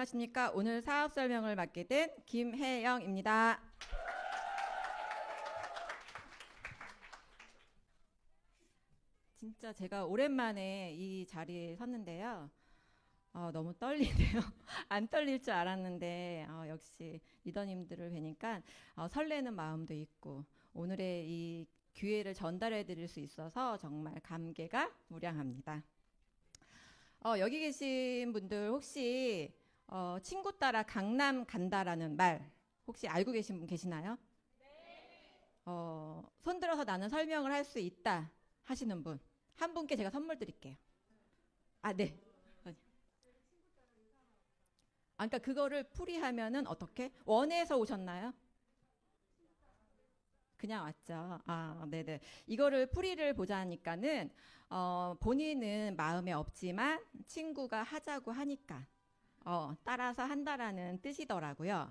안녕하십니까. 오늘 사업 설명을 맡게 된 김혜영입니다. 진짜 제가 오랜만에 이 자리에 섰는데요. 너무 떨리네요. 안 떨릴 줄 알았는데 역시 리더님들을 뵈니까 설레는 마음도 있고 오늘의 이 기회를 전달해 드릴 수 있어서 정말 감개가 무량합니다. 여기 계신 분들 혹시 친구 따라 강남 간다라는 말 혹시 알고 계신 분 계시나요? 손 들어서 나는 설명을 할 수 있다 하시는 분 한 분께 제가 선물 드릴게요. 아, 네. 그러니까 그거를 풀이하면은 어떻게? 원에서 오셨나요? 그냥 왔죠. 네네. 이거를 풀이를 보자니까는 본인은 마음에 없지만 친구가 하자고 하니까 따라서 한다라는 뜻이더라고요.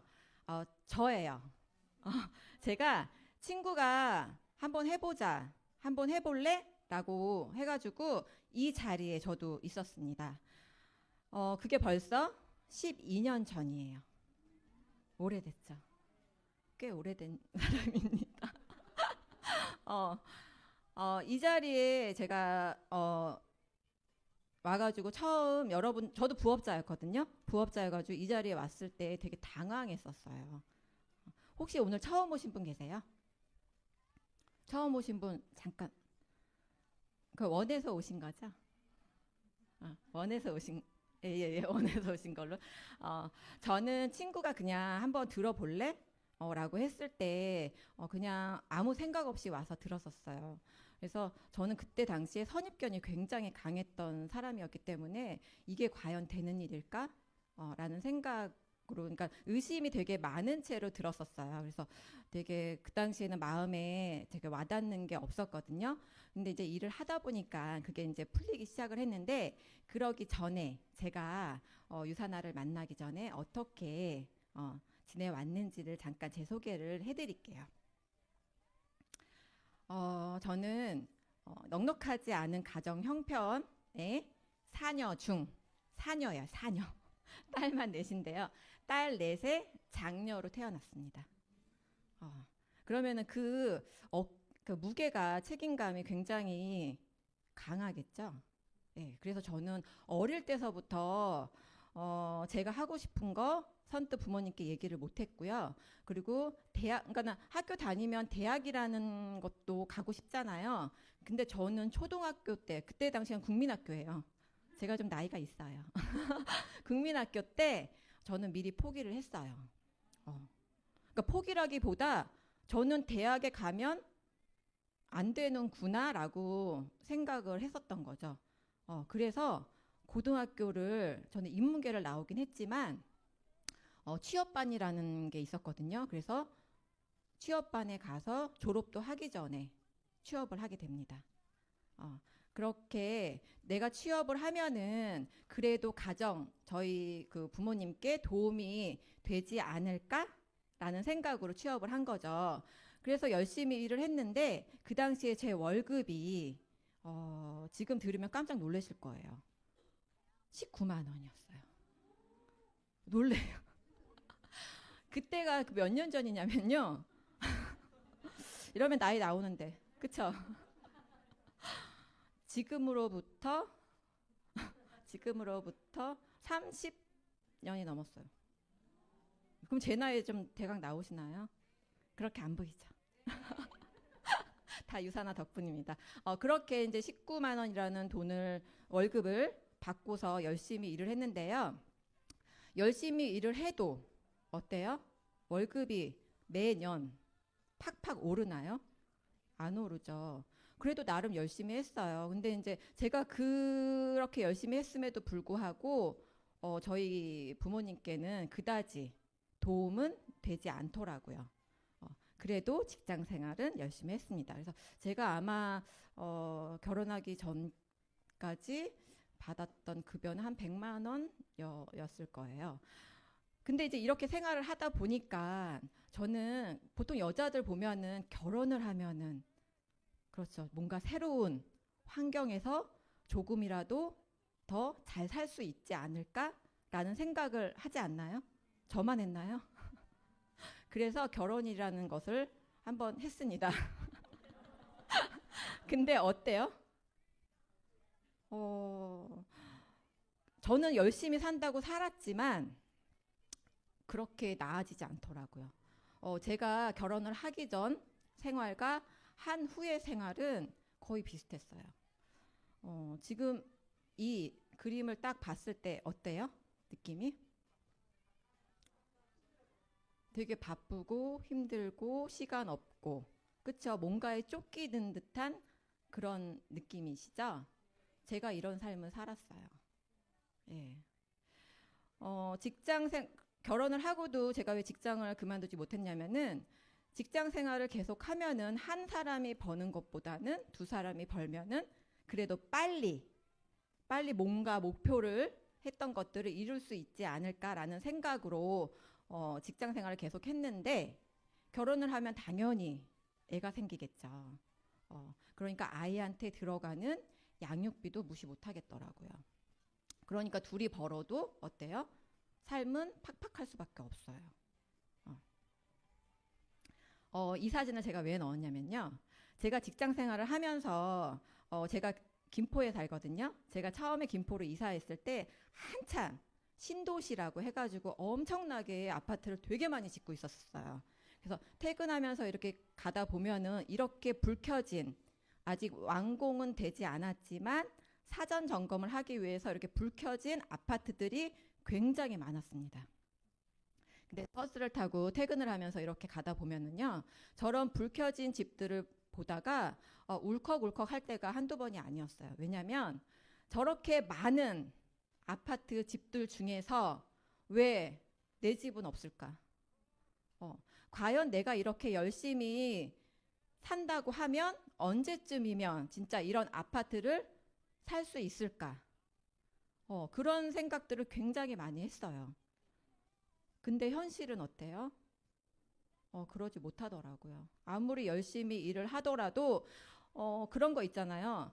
저예요. 어, 제가 친구가 한번 해보자, 한번 해볼래? 라고 해가지고 이 자리에 저도 있었습니다. 그게 벌써 12년 전이에요. 오래됐죠. 꽤 오래된 사람입니다. 어, 이 자리에 제가 와가지고 처음 여러분 저도 부업자였거든요. 부업자여가지고 이 자리에 왔을 때 되게 당황했었어요. 혹시 오늘 처음 오신 분 계세요? 처음 오신 분 잠깐 그 원에서 오신 거죠? 원에서 오신 예, 원에서 오신 걸로. 저는 친구가 그냥 한번 들어볼래? 라고 했을 때 그냥 아무 생각 없이 와서 들었었어요. 그래서 저는 그때 당시에 선입견이 굉장히 강했던 사람이었기 때문에 이게 과연 되는 일일까? 라는 생각으로 그러니까 의심이 되게 많은 채로 들었었어요. 그래서 되게 그 당시에는 마음에 되게 와닿는 게 없었거든요. 근데 이제 일을 하다 보니까 그게 이제 풀리기 시작을 했는데 그러기 전에 제가 유사나를 만나기 전에 어떻게 지내왔는지를 잠깐 제 소개를 해드릴게요. 저는 넉넉하지 않은 가정 형편의 사녀 중 사녀예요, 사녀. 딸만 넷인데요. 딸 넷의 장녀로 태어났습니다. 어, 그러면은 그 무게가 책임감이 굉장히 강하겠죠. 네, 그래서 저는 어릴 때서부터 제가 하고 싶은 거 선뜻 부모님께 얘기를 못 했고요. 그리고 그러니까 학교 다니면 대학이라는 것도 가고 싶잖아요. 근데 저는 초등학교 때, 그때 당시엔 국민학교예요. 제가 좀 나이가 있어요. 국민학교 때 저는 미리 포기를 했어요. 어. 그러니까 포기라기보다 저는 대학에 가면 안 되는구나라고 생각을 했었던 거죠. 그래서 고등학교를 저는 인문계를 나오긴 했지만 취업반이라는 게 있었거든요. 그래서 취업반에 가서 졸업도 하기 전에 취업을 하게 됩니다. 그렇게 내가 취업을 하면은 그래도 저희 그 부모님께 도움이 되지 않을까라는 생각으로 취업을 한 거죠. 그래서 열심히 일을 했는데 그 당시에 제 월급이 지금 들으면 깜짝 놀라실 거예요. 19만 원이었어요. 놀래요. 그때가 몇 년 전이냐면요. 이러면 나이 나오는데. 그쵸? 지금으로부터 30년이 넘었어요. 그럼 제 나이에 좀 대강 나오시나요? 그렇게 안 보이죠? 다 유산화 덕분입니다. 그렇게 이제 19만 원이라는 월급을 받고서 열심히 일을 했는데요. 열심히 일을 해도 어때요? 월급이 매년 팍팍 오르나요? 안 오르죠. 그래도 나름 열심히 했어요. 근데 이제 제가 그렇게 열심히 했음에도 불구하고 저희 부모님께는 그다지 도움은 되지 않더라고요. 그래도 직장 생활은 열심히 했습니다. 그래서 제가 아마 결혼하기 전까지 받았던 급여는 한 100만 원이었을 거예요. 근데 이제 이렇게 생활을 하다 보니까 저는 보통 여자들 보면은 결혼을 하면은 그렇죠. 뭔가 새로운 환경에서 조금이라도 더 잘 살 수 있지 않을까? 라는 생각을 하지 않나요? 저만 했나요? 그래서 결혼이라는 것을 한번 했습니다. 근데 어때요? 저는 열심히 산다고 살았지만 그렇게 나아지지 않더라고요. 제가 결혼을 하기 전 생활과 한 후의 생활은 거의 비슷했어요. 지금 이 그림을 딱 봤을 때 어때요? 느낌이? 되게 바쁘고 힘들고 시간 없고, 그쵸? 뭔가에 쫓기는 듯한 그런 느낌이시죠? 제가 이런 삶을 살았어요. 예. 결혼을 하고도 제가 왜 직장을 그만두지 못했냐면은 직장 생활을 계속 하면은 한 사람이 버는 것보다는 두 사람이 벌면은 그래도 빨리 뭔가 목표를 했던 것들을 이룰 수 있지 않을까라는 생각으로 직장 생활을 계속 했는데 결혼을 하면 당연히 애가 생기겠죠. 그러니까 아이한테 들어가는 양육비도 무시 못 하겠더라고요. 그러니까 둘이 벌어도 어때요? 삶은 팍팍할 수밖에 없어요. 이 사진을 제가 왜 넣었냐면요. 제가 직장 생활을 하면서 제가 김포에 살거든요. 제가 처음에 김포로 이사했을 때 한참 신도시라고 해가지고 엄청나게 아파트를 되게 많이 짓고 있었어요. 그래서 퇴근하면서 이렇게 가다 보면은 이렇게 불 켜진, 아직 완공은 되지 않았지만 사전 점검을 하기 위해서 이렇게 불 켜진 아파트들이 굉장히 많았습니다. 근데 버스를 타고 퇴근을 하면서 이렇게 가다 보면은요, 저런 불 켜진 집들을 보다가 울컥울컥 할 때가 한두 번이 아니었어요. 왜냐하면 저렇게 많은 아파트 집들 중에서 왜 내 집은 없을까? 과연 내가 이렇게 열심히 산다고 하면 언제쯤이면 진짜 이런 아파트를 살 수 있을까? 그런 생각들을 굉장히 많이 했어요. 근데 현실은 어때요? 그러지 못하더라고요. 아무리 열심히 일을 하더라도 그런 거 있잖아요.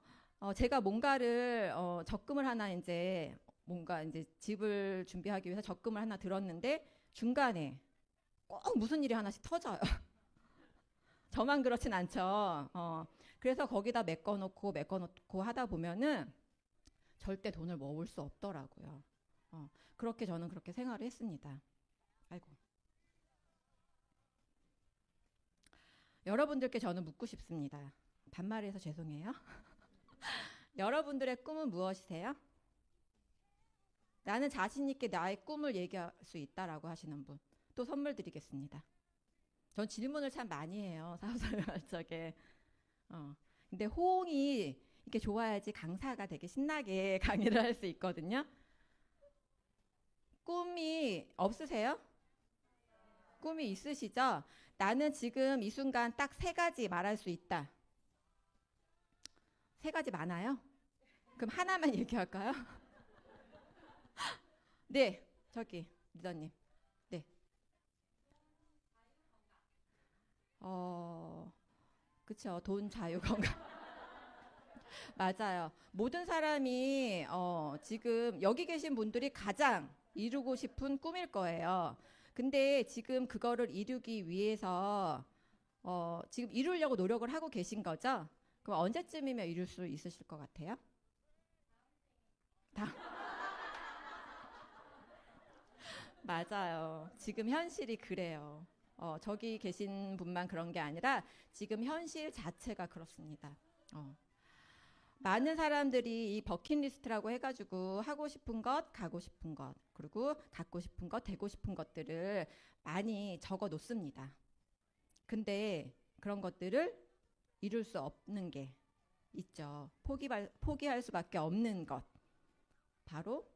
제가 뭔가를 적금을 하나 이제 뭔가 이제 집을 준비하기 위해서 적금을 하나 들었는데 중간에 꼭 무슨 일이 하나씩 터져요. 저만 그렇진 않죠. 그래서 거기다 메꿔놓고 하다 보면은 절대 돈을 모을 수 없더라고요. 그렇게 저는 그렇게 생활을 했습니다. 아이고. 여러분들께 저는 묻고 싶습니다. 반말해서 죄송해요. 여러분들의 꿈은 무엇이세요? 나는 자신 있게 나의 꿈을 얘기할 수 있다라고 하시는 분. 또 선물 드리겠습니다. 전 질문을 참 많이 해요. 사업설명 할 적에. 근데 호응이 이렇게 좋아야지 강사가 되게 신나게 강의를 할 수 있거든요. 꿈이 없으세요? 꿈이 있으시죠? 나는 지금 이 순간 딱 세 가지 말할 수 있다. 세 가지 많아요? 그럼 하나만 얘기할까요? 네, 저기 리더님. 네. 그쵸. 돈, 자유, 건강. 맞아요. 모든 사람이 지금 여기 계신 분들이 가장 이루고 싶은 꿈일 거예요. 근데 지금 그거를 이루기 위해서 지금 이루려고 노력을 하고 계신 거죠? 그럼 언제쯤이면 이룰 수 있으실 것 같아요? 다 맞아요. 지금 현실이 그래요. 저기 계신 분만 그런 게 아니라 지금 현실 자체가 그렇습니다. 어. 많은 사람들이 이 버킷리스트라고 해가지고 하고 싶은 것, 가고 싶은 것, 그리고 갖고 싶은 것, 되고 싶은 것들을 많이 적어 놓습니다. 근데 그런 것들을 이룰 수 없는 게 있죠. 포기할 수밖에 없는 것. 바로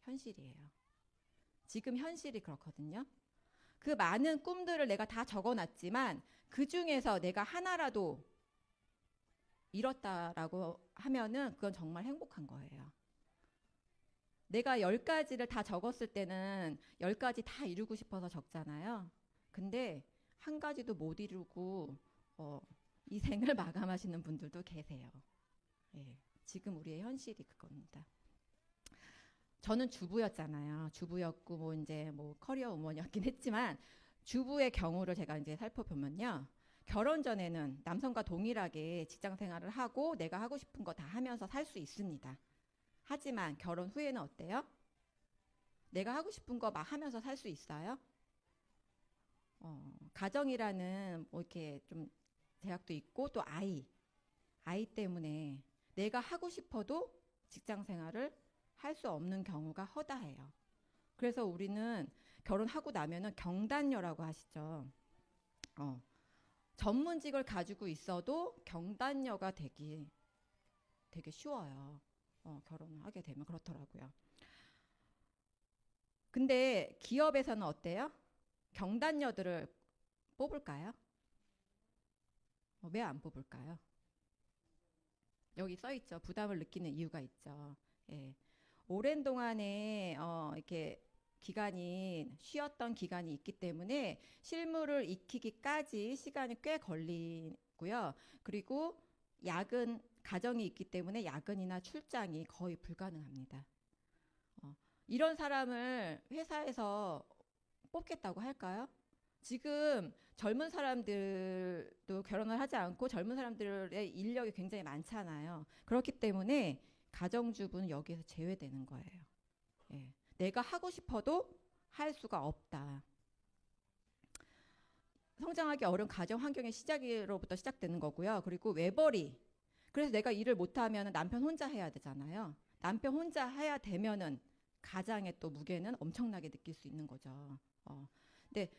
현실이에요. 지금 현실이 그렇거든요. 그 많은 꿈들을 내가 다 적어 놨지만 그 중에서 내가 하나라도 이뤘다라고 하면은 그건 정말 행복한 거예요. 내가 10가지를 다 적었을 때는 10가지 다 이루고 싶어서 적잖아요. 근데 한 가지도 못 이루고 이 생을 마감하시는 분들도 계세요. 예, 지금 우리의 현실이 그겁니다. 저는 주부였잖아요. 주부였고 뭐 이제 뭐 커리어 우먼이었긴 했지만 주부의 경우를 제가 이제 살펴보면요. 결혼 전에는 남성과 동일하게 직장 생활을 하고 내가 하고 싶은 거 다 하면서 살 수 있습니다. 하지만 결혼 후에는 어때요? 내가 하고 싶은 거 막 하면서 살 수 있어요? 가정이라는 뭐 이렇게 좀 제약도 있고 또 아이 때문에 내가 하고 싶어도 직장 생활을 할 수 없는 경우가 허다해요. 그래서 우리는 결혼하고 나면은 경단녀라고 하시죠. 어, 전문직을 가지고 있어도 경단녀가 되기 되게 쉬워요. 결혼을 하게 되면 그렇더라고요. 근데 기업에서는 어때요? 경단녀들을 뽑을까요? 왜 안 뽑을까요? 여기 써 있죠. 부담을 느끼는 이유가 있죠. 예. 오랜 동안에 이렇게 기간이 쉬었던 기간이 있기 때문에 실무를 익히기까지 시간이 꽤 걸리고요. 그리고 야근 가정이 있기 때문에 야근이나 출장이 거의 불가능합니다. 이런 사람을 회사에서 뽑겠다고 할까요? 지금 젊은 사람들도 결혼을 하지 않고 젊은 사람들의 인력이 굉장히 많잖아요. 그렇기 때문에 가정주부는 여기에서 제외되는 거예요. 예. 내가 하고 싶어도 할 수가 없다. 성장하기 어려운 가정 환경의 시작으로부터 시작되는 거고요. 그리고 외벌이. 그래서 내가 일을 못하면 남편 혼자 해야 되잖아요. 남편 혼자 해야 되면은 가장의 또 무게는 엄청나게 느낄 수 있는 거죠. 근데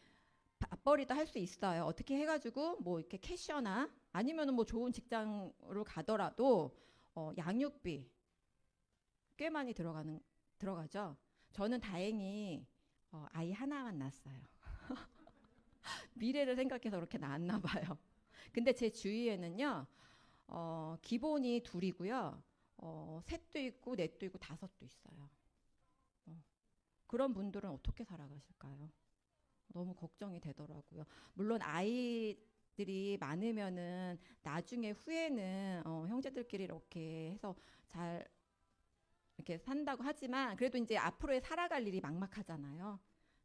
맞벌이도 할 수 있어요. 어떻게 해가지고 뭐 이렇게 캐셔나 아니면은 뭐 좋은 직장으로 가더라도 양육비 꽤 많이 들어가죠. 저는 다행히 아이 하나만 낳았어요. 미래를 생각해서 그렇게 낳았나 봐요. 근데 제 주위에는요, 기본이 둘이고요, 셋도 있고 넷도 있고 다섯도 있어요. 그런 분들은 어떻게 살아가실까요? 너무 걱정이 되더라고요. 물론 아이들이 많으면은 나중에 후에는 형제들끼리 이렇게 해서 잘 이렇게 산다고 하지만 그래도 이제 앞으로의 살아갈 일이 막막하잖아요.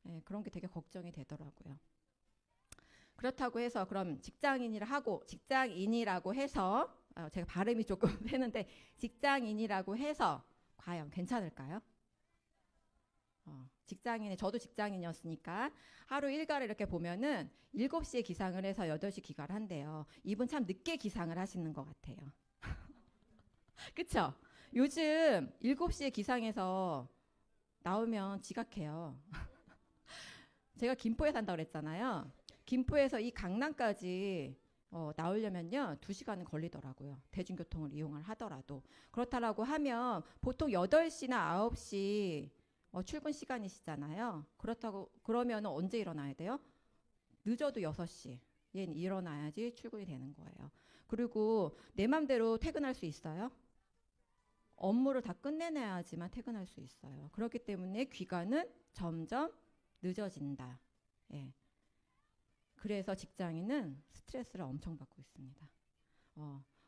예, 그런 게 되게 걱정이 되더라고요. 그렇다고 해서 그럼 직장인이라고 해서 제가 발음이 조금 되는데 직장인이라고 해서 과연 괜찮을까요? 저도 직장인이었으니까 하루 일과를 이렇게 보면은 7시에 기상을 해서 8시 귀가를 한대요. 이분 참 늦게 기상을 하시는 것 같아요. 그쵸? 요즘 7시에 기상해서 나오면 지각해요. 제가 김포에 산다고 그랬잖아요. 김포에서 이 강남까지 나오려면요 2시간은 걸리더라고요. 대중교통을 이용을 하더라도. 그렇다라고 하면 보통 8시나 9시 출근 시간이시잖아요. 그러면 언제 일어나야 돼요? 늦어도 6시에 일어나야지 출근이 되는 거예요. 그리고 내 맘대로 퇴근할 수 있어요? 업무를 다 끝내내야지만 퇴근할 수 있어요. 그렇기 때문에 귀가는 점점 늦어진다. 예. 그래서 직장인은 스트레스를 엄청 받고 있습니다.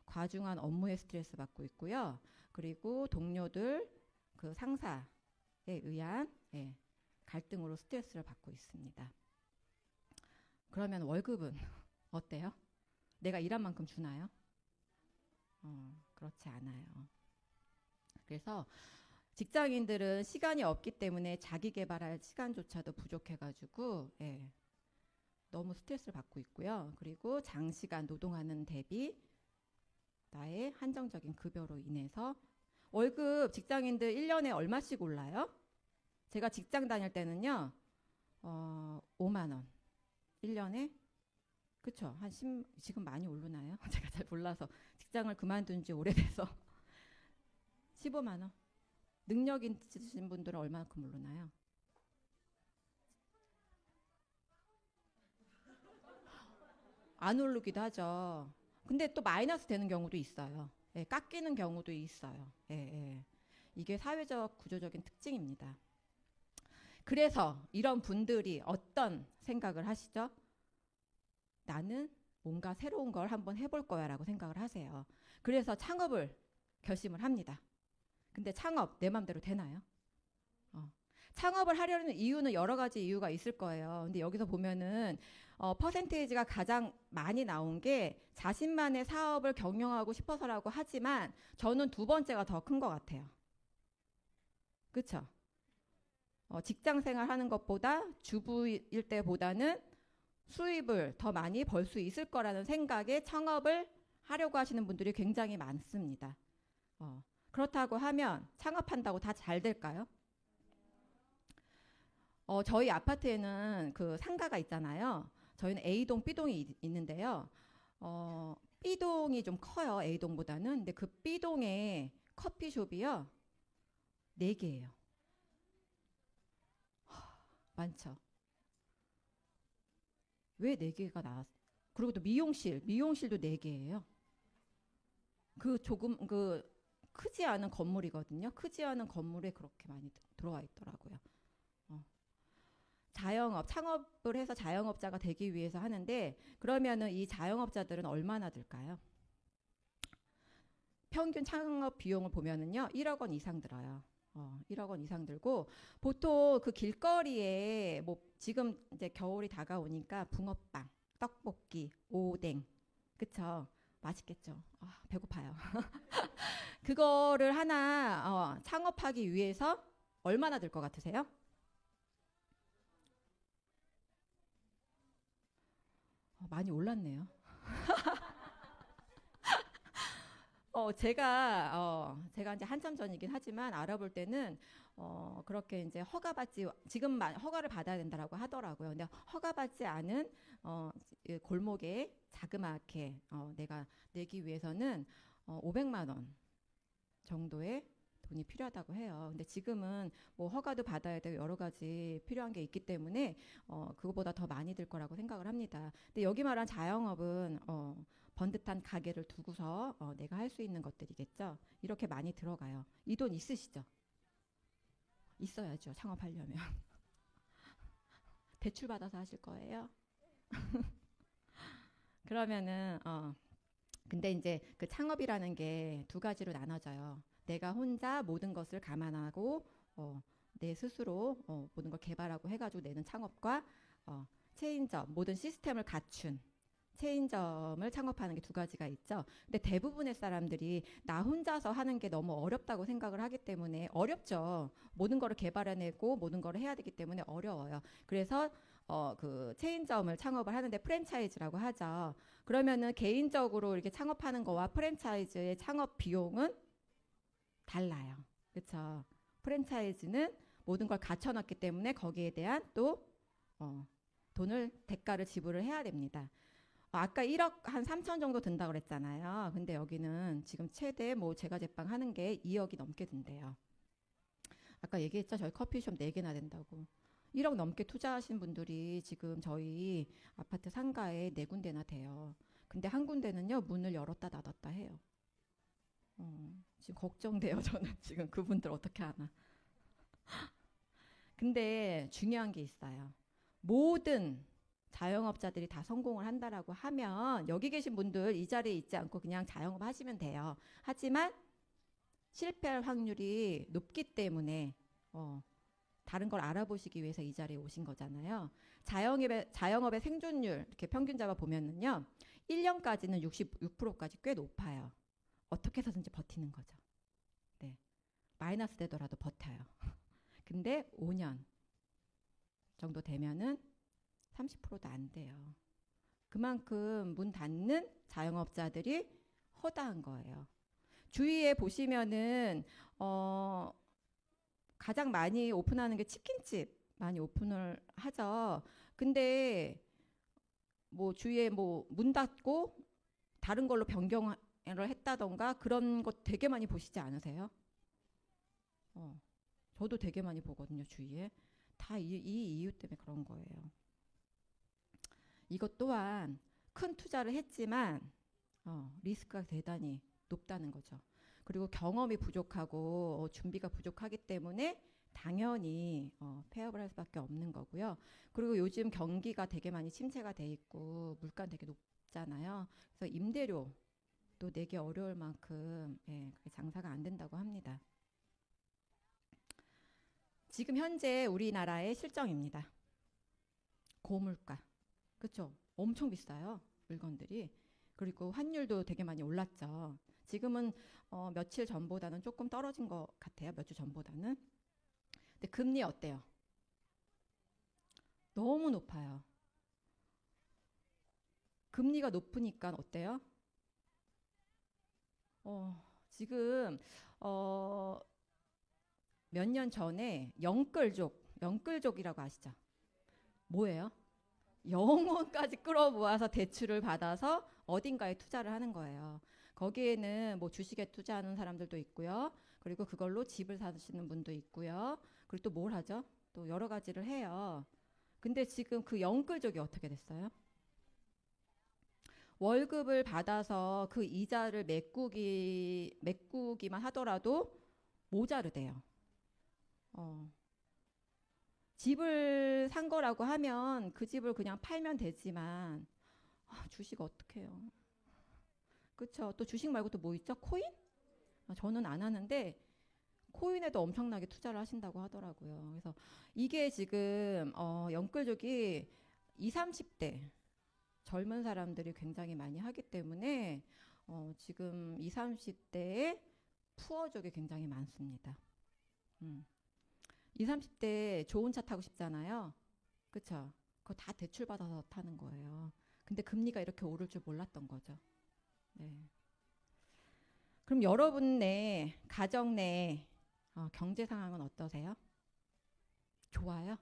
과중한 업무에 스트레스 받고 있고요. 그리고 동료들, 그 상사에 의한 갈등으로 스트레스를 받고 있습니다. 그러면 월급은 어때요? 내가 일한 만큼 주나요? 그렇지 않아요. 그래서 직장인들은 시간이 없기 때문에 자기 개발할 시간조차도 부족해가지고 너무 스트레스를 받고 있고요. 그리고 장시간 노동하는 대비 나의 한정적인 급여로 인해서 월급 직장인들 1년에 얼마씩 올라요? 제가 직장 다닐 때는요. 5만 원. 1년에 그쵸? 지금 많이 오르나요? 제가 잘 몰라서 직장을 그만둔 지 오래돼서 15만 원. 능력 있으신 분들은 얼마큼 오르나요? 안 오르기도 하죠. 근데 또 마이너스 되는 경우도 있어요. 깎이는 경우도 있어요. 이게 사회적 구조적인 특징입니다. 그래서 이런 분들이 어떤 생각을 하시죠? 나는 뭔가 새로운 걸 한번 해볼 거야 라고 생각을 하세요. 그래서 창업을 결심을 합니다. 근데 창업 내 맘대로 되나요? 창업을 하려는 이유는 여러 가지 이유가 있을 거예요. 근데 여기서 보면은 퍼센테이지가 가장 많이 나온 게 자신만의 사업을 경영하고 싶어서라고 하지만 저는 두 번째가 더 큰 것 같아요. 그렇죠? 직장 생활하는 것보다 주부일 때보다는 수입을 더 많이 벌 수 있을 거라는 생각에 창업을 하려고 하시는 분들이 굉장히 많습니다. 그렇다고 하면 창업한다고 다 잘 될까요? 저희 아파트에는 그 상가가 있잖아요. 저희는 A동, B동이 있는데요. B동이 좀 커요. A동보다는. 근데 그 B동에 커피숍이요. 4개예요. 많죠. 왜 4개가 나왔? 그리고 또 미용실도 4개예요. 그 크지 않은 건물이거든요. 크지 않은 건물에 그렇게 많이 들어와 있더라고요. 자영업, 창업을 해서 자영업자가 되기 위해서 하는데 그러면은 이 자영업자들은 얼마나 들까요? 평균 창업 비용을 보면은요, 1억 원 이상 들어요. 1억 원 이상 들고 보통 그 길거리에 뭐 지금 이제 겨울이 다가오니까 붕어빵, 떡볶이, 오뎅, 그쵸? 맛있겠죠. 배고파요. 그거를 하나 창업하기 위해서 얼마나 들 것 같으세요? 많이 올랐네요. 제가 이제 한참 전이긴 하지만 알아볼 때는 그렇게 이제 지금만 허가를 받아야 된다라고 하더라고요. 근데 허가받지 않은 이 골목에 자그마하게 내가 내기 위해서는 500만 원 정도의 돈이 필요하다고 해요. 근데 지금은 뭐 허가도 받아야 되고 여러 가지 필요한 게 있기 때문에 그거보다 더 많이 들 거라고 생각을 합니다. 근데 여기 말한 자영업은 번듯한 가게를 두고서 내가 할 수 있는 것들이겠죠. 이렇게 많이 들어가요. 이 돈 있으시죠? 있어야죠. 창업하려면. 대출 받아서 하실 거예요? 그러면은 근데 이제 그 창업이라는 게 두 가지로 나눠져요. 내가 혼자 모든 것을 감안하고 내 스스로 모든 걸 개발하고 해가지고 내는 창업과 체인점, 모든 시스템을 갖춘 체인점을 창업하는 게 두 가지가 있죠. 근데 대부분의 사람들이 나 혼자서 하는 게 너무 어렵다고 생각을 하기 때문에 어렵죠. 모든 거를 개발해내고 모든 거를 해야 되기 때문에 어려워요. 그래서 그 체인점을 창업을 하는데 프랜차이즈라고 하죠. 그러면은 개인적으로 이렇게 창업하는 거와 프랜차이즈의 창업 비용은 달라요. 그렇죠? 프랜차이즈는 모든 걸 갖춰놨기 때문에 거기에 대한 또 돈을 대가를 지불을 해야 됩니다. 아까 1억 한 3천 정도 든다 그랬잖아요. 근데 여기는 지금 최대 뭐 제가 제빵 하는 게 2억이 넘게 든대요. 아까 얘기했죠. 저희 커피숍 4개나 된다고. 1억 넘게 투자하신 분들이 지금 저희 아파트 상가에 4군데나 돼요. 근데 한 군데는요, 문을 열었다 닫았다 해요. 지금 걱정돼요. 저는 지금 그분들 어떻게 하나. 근데 중요한 게 있어요. 모든 자영업자들이 다 성공을 한다라고 하면 여기 계신 분들 이 자리에 있지 않고 그냥 자영업 하시면 돼요. 하지만 실패할 확률이 높기 때문에 다른 걸 알아보시기 위해서 이 자리에 오신 거잖아요. 자영업의 생존율 이렇게 평균 잡아 보면은요. 1년까지는 66%까지 꽤 높아요. 어떻게 해서든지 버티는 거죠. 네. 마이너스 되더라도 버텨요. 근데 5년 정도 되면은 30%도 안 돼요. 그만큼 문 닫는 자영업자들이 허다한 거예요. 주위에 보시면은 가장 많이 오픈하는 게 치킨집 많이 오픈을 하죠. 근데 뭐 주위에 뭐 문 닫고 다른 걸로 변경을 했다던가 그런 것 되게 많이 보시지 않으세요? 저도 되게 많이 보거든요, 주위에. 다 이 이유 때문에 그런 거예요. 이것 또한 큰 투자를 했지만 리스크가 대단히 높다는 거죠. 그리고 경험이 부족하고 준비가 부족하기 때문에 당연히 폐업을 할 수밖에 없는 거고요. 그리고 요즘 경기가 되게 많이 침체가 돼 있고 물가는 되게 높잖아요. 그래서 임대료도 내기 어려울 만큼 장사가 안 된다고 합니다. 지금 현재 우리나라의 실정입니다. 고물가. 그렇죠? 엄청 비싸요. 물건들이. 그리고 환율도 되게 많이 올랐죠. 지금은 며칠 전보다는 조금 떨어진 것 같아요. 몇 주 전보다는. 근데 금리 어때요? 너무 높아요. 금리가 높으니까 어때요? 지금 몇 년 전에 영끌족이라고 아시죠? 뭐예요? 영혼까지 끌어모아서 대출을 받아서 어딘가에 투자를 하는 거예요. 거기에는 뭐 주식에 투자하는 사람들도 있고요. 그리고 그걸로 집을 사시는 분도 있고요. 그리고 또 뭘 하죠? 또 여러 가지를 해요. 근데 지금 그 영끌족이 어떻게 됐어요? 월급을 받아서 그 이자를 메꾸기만 하더라도 모자르대요. 어, 집을 산 거라고 하면 그 집을 그냥 팔면 되지만 주식 어떻게 해요? 그쵸? 또 주식 말고 또 뭐 있죠? 코인? 저는 안 하는데 코인에도 엄청나게 투자를 하신다고 하더라고요. 그래서 이게 지금 영끌족이 20, 30대 젊은 사람들이 굉장히 많이 하기 때문에 지금 20, 30대에 푸어족이 굉장히 많습니다. 20, 30대 좋은 차 타고 싶잖아요. 그쵸? 그거 다 대출받아서 타는 거예요. 근데 금리가 이렇게 오를 줄 몰랐던 거죠. 네. 그럼 여러분 내 가정 내 경제 상황은 어떠세요? 좋아요?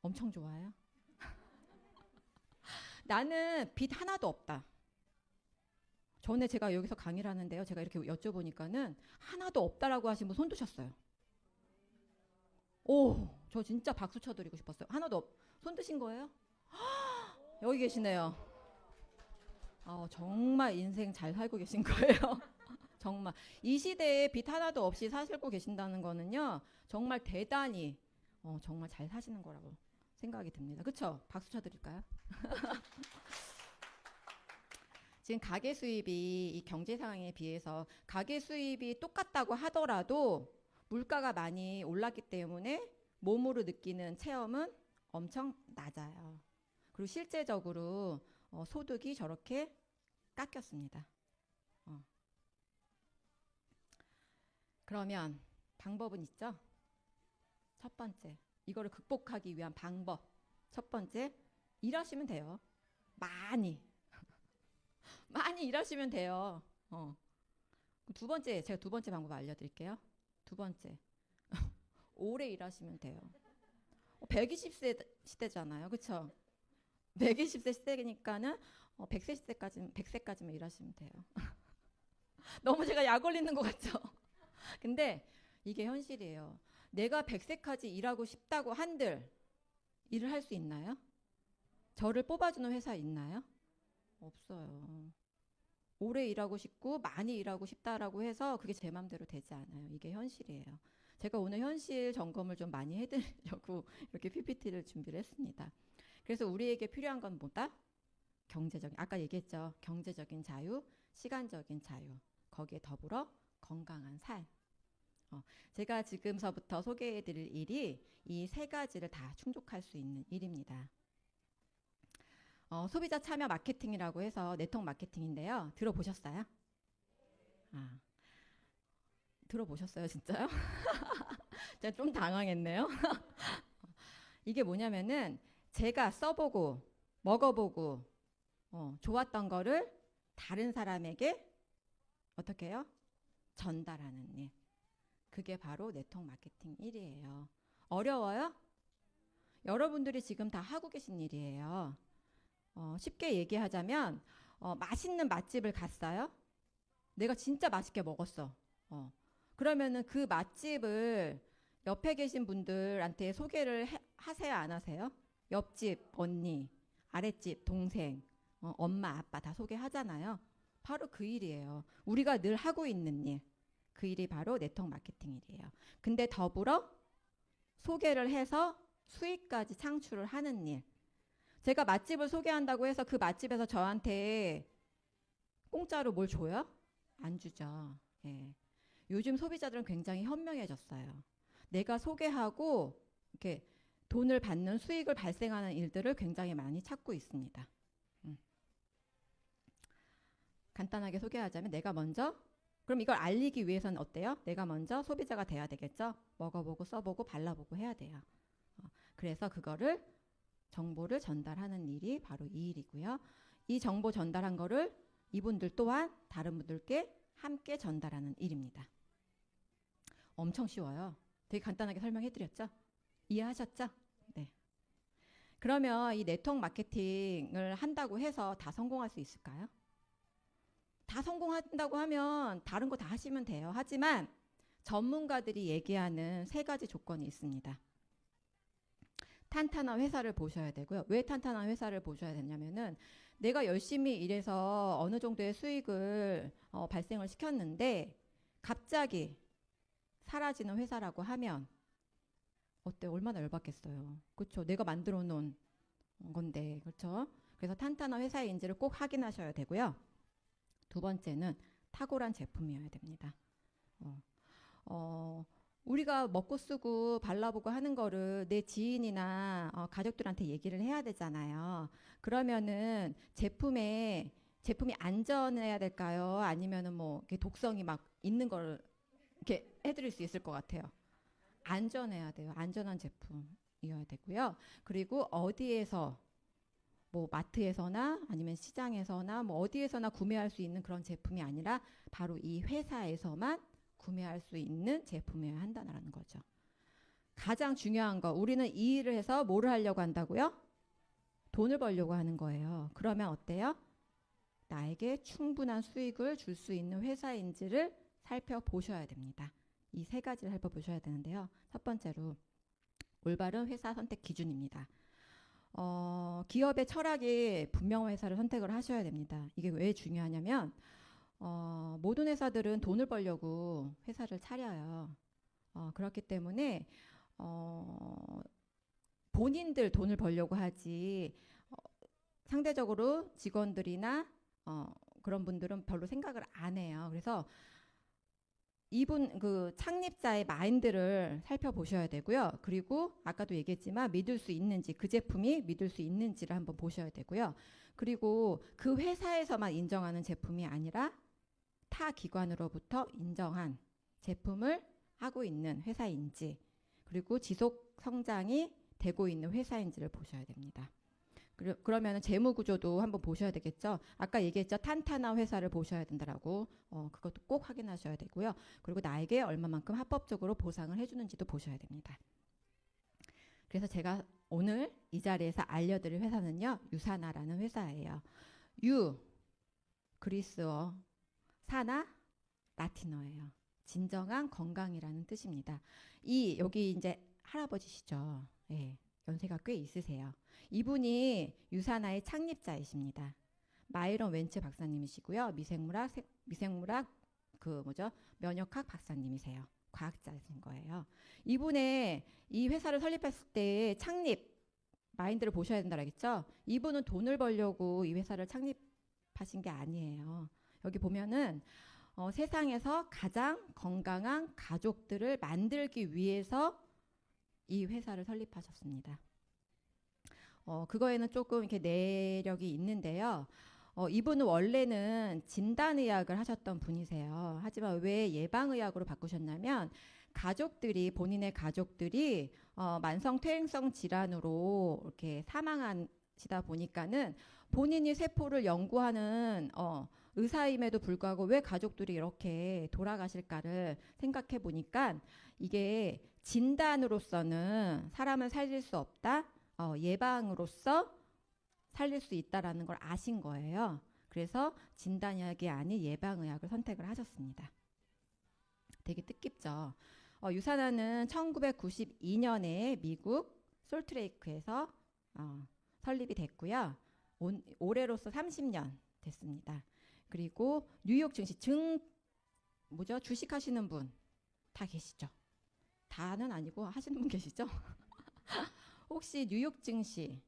엄청 좋아요? 나는 빚 하나도 없다. 전에 제가 여기서 강의를 하는데요. 제가 이렇게 여쭤보니까는 하나도 없다라고 하신 분 손 드셨어요. 오, 저 진짜 박수 쳐드리고 싶었어요. 하나도 손 드신 거예요? 여기 계시네요. 정말 인생 잘 살고 계신 거예요. 정말 이 시대에 빚 하나도 없이 사시고 계신다는 거는요. 정말 대단히 정말 잘 사시는 거라고 생각이 듭니다. 그렇죠? 박수 쳐드릴까요? 지금 가계 수입이 이 경제 상황에 비해서 가계 수입이 똑같다고 하더라도 물가가 많이 올랐기 때문에 몸으로 느끼는 체험은 엄청 낮아요. 그리고 실제적으로 소득이 저렇게 깎였습니다. 그러면 방법은 있죠? 첫 번째, 이거를 극복하기 위한 방법. 첫 번째, 일하시면 돼요. 많이 일하시면 돼요. 두 번째, 제가 두 번째 방법 알려드릴게요. 두 번째, 오래 일하시면 돼요. 120세 시대잖아요. 그쵸? 120세 시대니까는 100세 시대까지는 100세까지만 일하시면 돼요. 너무 제가 약 올리는 것 같죠? 근데 이게 현실이에요. 내가 100세까지 일하고 싶다고 한들 일을 할 수 있나요? 저를 뽑아주는 회사 있나요? 없어요. 오래 일하고 싶고 많이 일하고 싶다라고 해서 그게 제 맘대로 되지 않아요. 이게 현실이에요. 제가 오늘 현실 점검을 좀 많이 해드리려고 이렇게 PPT를 준비를 했습니다. 그래서 우리에게 필요한 건 뭐다? 경제적인, 아까 얘기했죠. 경제적인 자유, 시간적인 자유, 거기에 더불어 건강한 삶. 제가 지금서부터 소개해드릴 일이 이 세 가지를 다 충족할 수 있는 일입니다. 소비자 참여 마케팅이라고 해서 네트워크 마케팅인데요. 들어보셨어요? 들어보셨어요, 진짜요? 제가 좀 당황했네요. 이게 뭐냐면은 제가 써보고 먹어보고 좋았던 거를 다른 사람에게 어떻게 해요? 전달하는 일. 그게 바로 네트워크 마케팅 일이에요. 어려워요? 여러분들이 지금 다 하고 계신 일이에요. 쉽게 얘기하자면 맛있는 맛집을 갔어요. 내가 진짜 맛있게 먹었어. 그러면은 그 맛집을 옆에 계신 분들한테 소개를 하세요, 안 하세요? 옆집 언니, 아랫집 동생, 엄마, 아빠 다 소개하잖아요. 바로 그 일이에요. 우리가 늘 하고 있는 일. 그 일이 바로 네트워크 마케팅 일이에요. 근데 더불어 소개를 해서 수익까지 창출을 하는 일. 제가 맛집을 소개한다고 해서 그 맛집에서 저한테 공짜로 뭘 줘요? 안 주죠. 예. 요즘 소비자들은 굉장히 현명해졌어요. 내가 소개하고 이렇게 돈을 받는 수익을 발생하는 일들을 굉장히 많이 찾고 있습니다. 간단하게 소개하자면 내가 먼저 그럼 이걸 알리기 위해서는 어때요? 내가 먼저 소비자가 돼야 되겠죠? 먹어보고 써보고 발라보고 해야 돼요. 그래서 그거를 정보를 전달하는 일이 바로 이 일이고요. 이 정보 전달한 거를 이분들 또한 다른 분들께 함께 전달하는 일입니다. 엄청 쉬워요. 되게 간단하게 설명해드렸죠? 이해하셨죠? 네. 그러면 이 네트워크 마케팅을 한다고 해서 다 성공할 수 있을까요? 다 성공한다고 하면 다른 거 다 하시면 돼요. 하지만 전문가들이 얘기하는 3가지 조건이 있습니다. 탄탄한 회사를 보셔야 되고요. 왜 탄탄한 회사를 보셔야 되냐면은 내가 열심히 일해서 어느 정도의 수익을 발생을 시켰는데 갑자기 사라지는 회사라고 하면 어때? 얼마나 열받겠어요. 그렇죠? 내가 만들어 놓은 건데. 그렇죠? 그래서 탄탄한 회사의 인지를 꼭 확인하셔야 되고요. 2번째는 탁월한 제품이어야 됩니다. 우리가 먹고 쓰고 발라보고 하는 거를 내 지인이나 가족들한테 얘기를 해야 되잖아요. 그러면은 제품이 안전해야 될까요? 아니면은 뭐 이렇게 독성이 막 있는 걸 이렇게 해드릴 수 있을 것 같아요. 안전해야 돼요. 안전한 제품이어야 되고요. 그리고 어디에서 뭐 마트에서나 아니면 시장에서나 뭐 어디에서나 구매할 수 있는 그런 제품이 아니라 바로 이 회사에서만 구매할 수 있는 제품이어야 한다는 거죠. 가장 중요한 거, 우리는 이 일을 해서 뭐를 하려고 한다고요? 돈을 벌려고 하는 거예요. 그러면 어때요? 나에게 충분한 수익을 줄 수 있는 회사인지를 살펴보셔야 됩니다. 이 3가지를 살펴보셔야 되는데요. 첫 번째로 올바른 회사 선택 기준입니다. 기업의 철학이 분명한 회사를 선택을 하셔야 됩니다. 이게 왜 중요하냐면 모든 회사들은 돈을 벌려고 회사를 차려요. 그렇기 때문에 본인들 돈을 벌려고 하지 상대적으로 직원들이나 그런 분들은 별로 생각을 안 해요. 그래서 이분 그 창립자의 마인드를 살펴보셔야 되고요. 그리고 아까도 얘기했지만 믿을 수 있는지, 그 제품이 믿을 수 있는지를 한번 보셔야 되고요. 그리고 그 회사에서만 인정하는 제품이 아니라 타 기관으로부터 인정한 제품을 하고 있는 회사인지, 그리고 지속 성장이 되고 있는 회사인지를 보셔야 됩니다. 그러면 재무 구조도 한번 보셔야 되겠죠. 아까 얘기했죠. 탄탄한 회사를 보셔야 된다라고. 그것도 꼭 확인하셔야 되고요. 그리고 나에게 얼마만큼 합법적으로 보상을 해주는지도 보셔야 됩니다. 그래서 제가 오늘 이 자리에서 알려드릴 회사는요. 유사나라는 회사예요. 유, 그리스어, 사나, 라틴어예요. 진정한 건강이라는 뜻입니다. 여기 이제 할아버지시죠. 예, 연세가 꽤 있으세요. 이분이 유사나의 창립자이십니다. 마이런 웬츠 박사님이시고요. 미생물학 면역학 박사님이세요. 과학자이신 거예요. 이분의 이 회사를 설립했을 때 창립 마인드를 보셔야 된다고 했죠. 이분은 돈을 벌려고 이 회사를 창립하신 게 아니에요. 여기 보면은 세상에서 가장 건강한 가족들을 만들기 위해서 이 회사를 설립하셨습니다. 그거에는 조금 이렇게 내력이 있는데요. 이분은 원래는 진단의학을 하셨던 분이세요. 하지만 왜 예방의학으로 바꾸셨냐면 본인의 가족들이 만성 퇴행성 질환으로 이렇게 사망하시다 보니까는 본인이 세포를 연구하는 의사임에도 불구하고 왜 가족들이 이렇게 돌아가실까를 생각해 보니까 이게 진단으로서는 사람을 살릴 수 없다. 예방으로서 살릴 수 있다라는 걸 아신 거예요. 그래서 진단의학이 아닌 예방의학을 선택을 하셨습니다. 되게 뜻깊죠. 유사나는 1992년에 미국 솔트레이크에서 설립이 됐고요. 올해로서 30년 됐습니다. 그리고 뉴욕 증시 주식하시는 분 다 계시죠? 다는 아니고 하시는 분 계시죠? 혹시 뉴욕 증시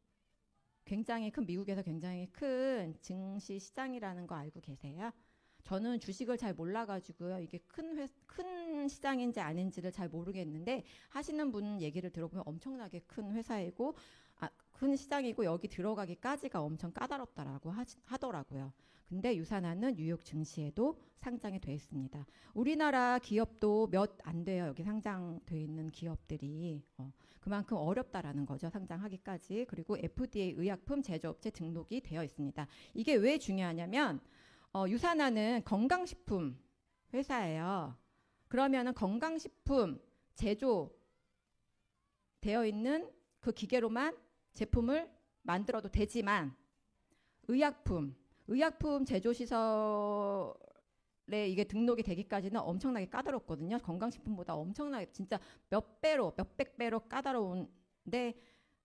미국에서 굉장히 큰 증시 시장이라는 거 알고 계세요? 저는 주식을 잘 몰라가지고요. 이게 큰 시장인지 아닌지를 잘 모르겠는데 하시는 분 얘기를 들어보면 엄청나게 큰 회사이고 큰 시장이고 여기 들어가기까지가 엄청 까다롭다라고 하더라고요. 근데 유산화는 뉴욕 증시에도 상장이 돼 있습니다. 우리나라 기업도 몇 안 돼요. 여기 상장돼 있는 기업들이. 그만큼 어렵다라는 거죠. 상장하기까지. 그리고 FDA 의약품 제조업체 등록이 되어 있습니다. 이게 왜 중요하냐면 유산화는 건강식품 회사예요. 그러면은 건강식품 제조 되어 있는 그 기계로만 제품을 만들어도 되지만 의약품 제조 시설에 이게 등록이 되기까지는 엄청나게 까다롭거든요. 건강식품보다 엄청나게 진짜 몇백 배로 까다로운데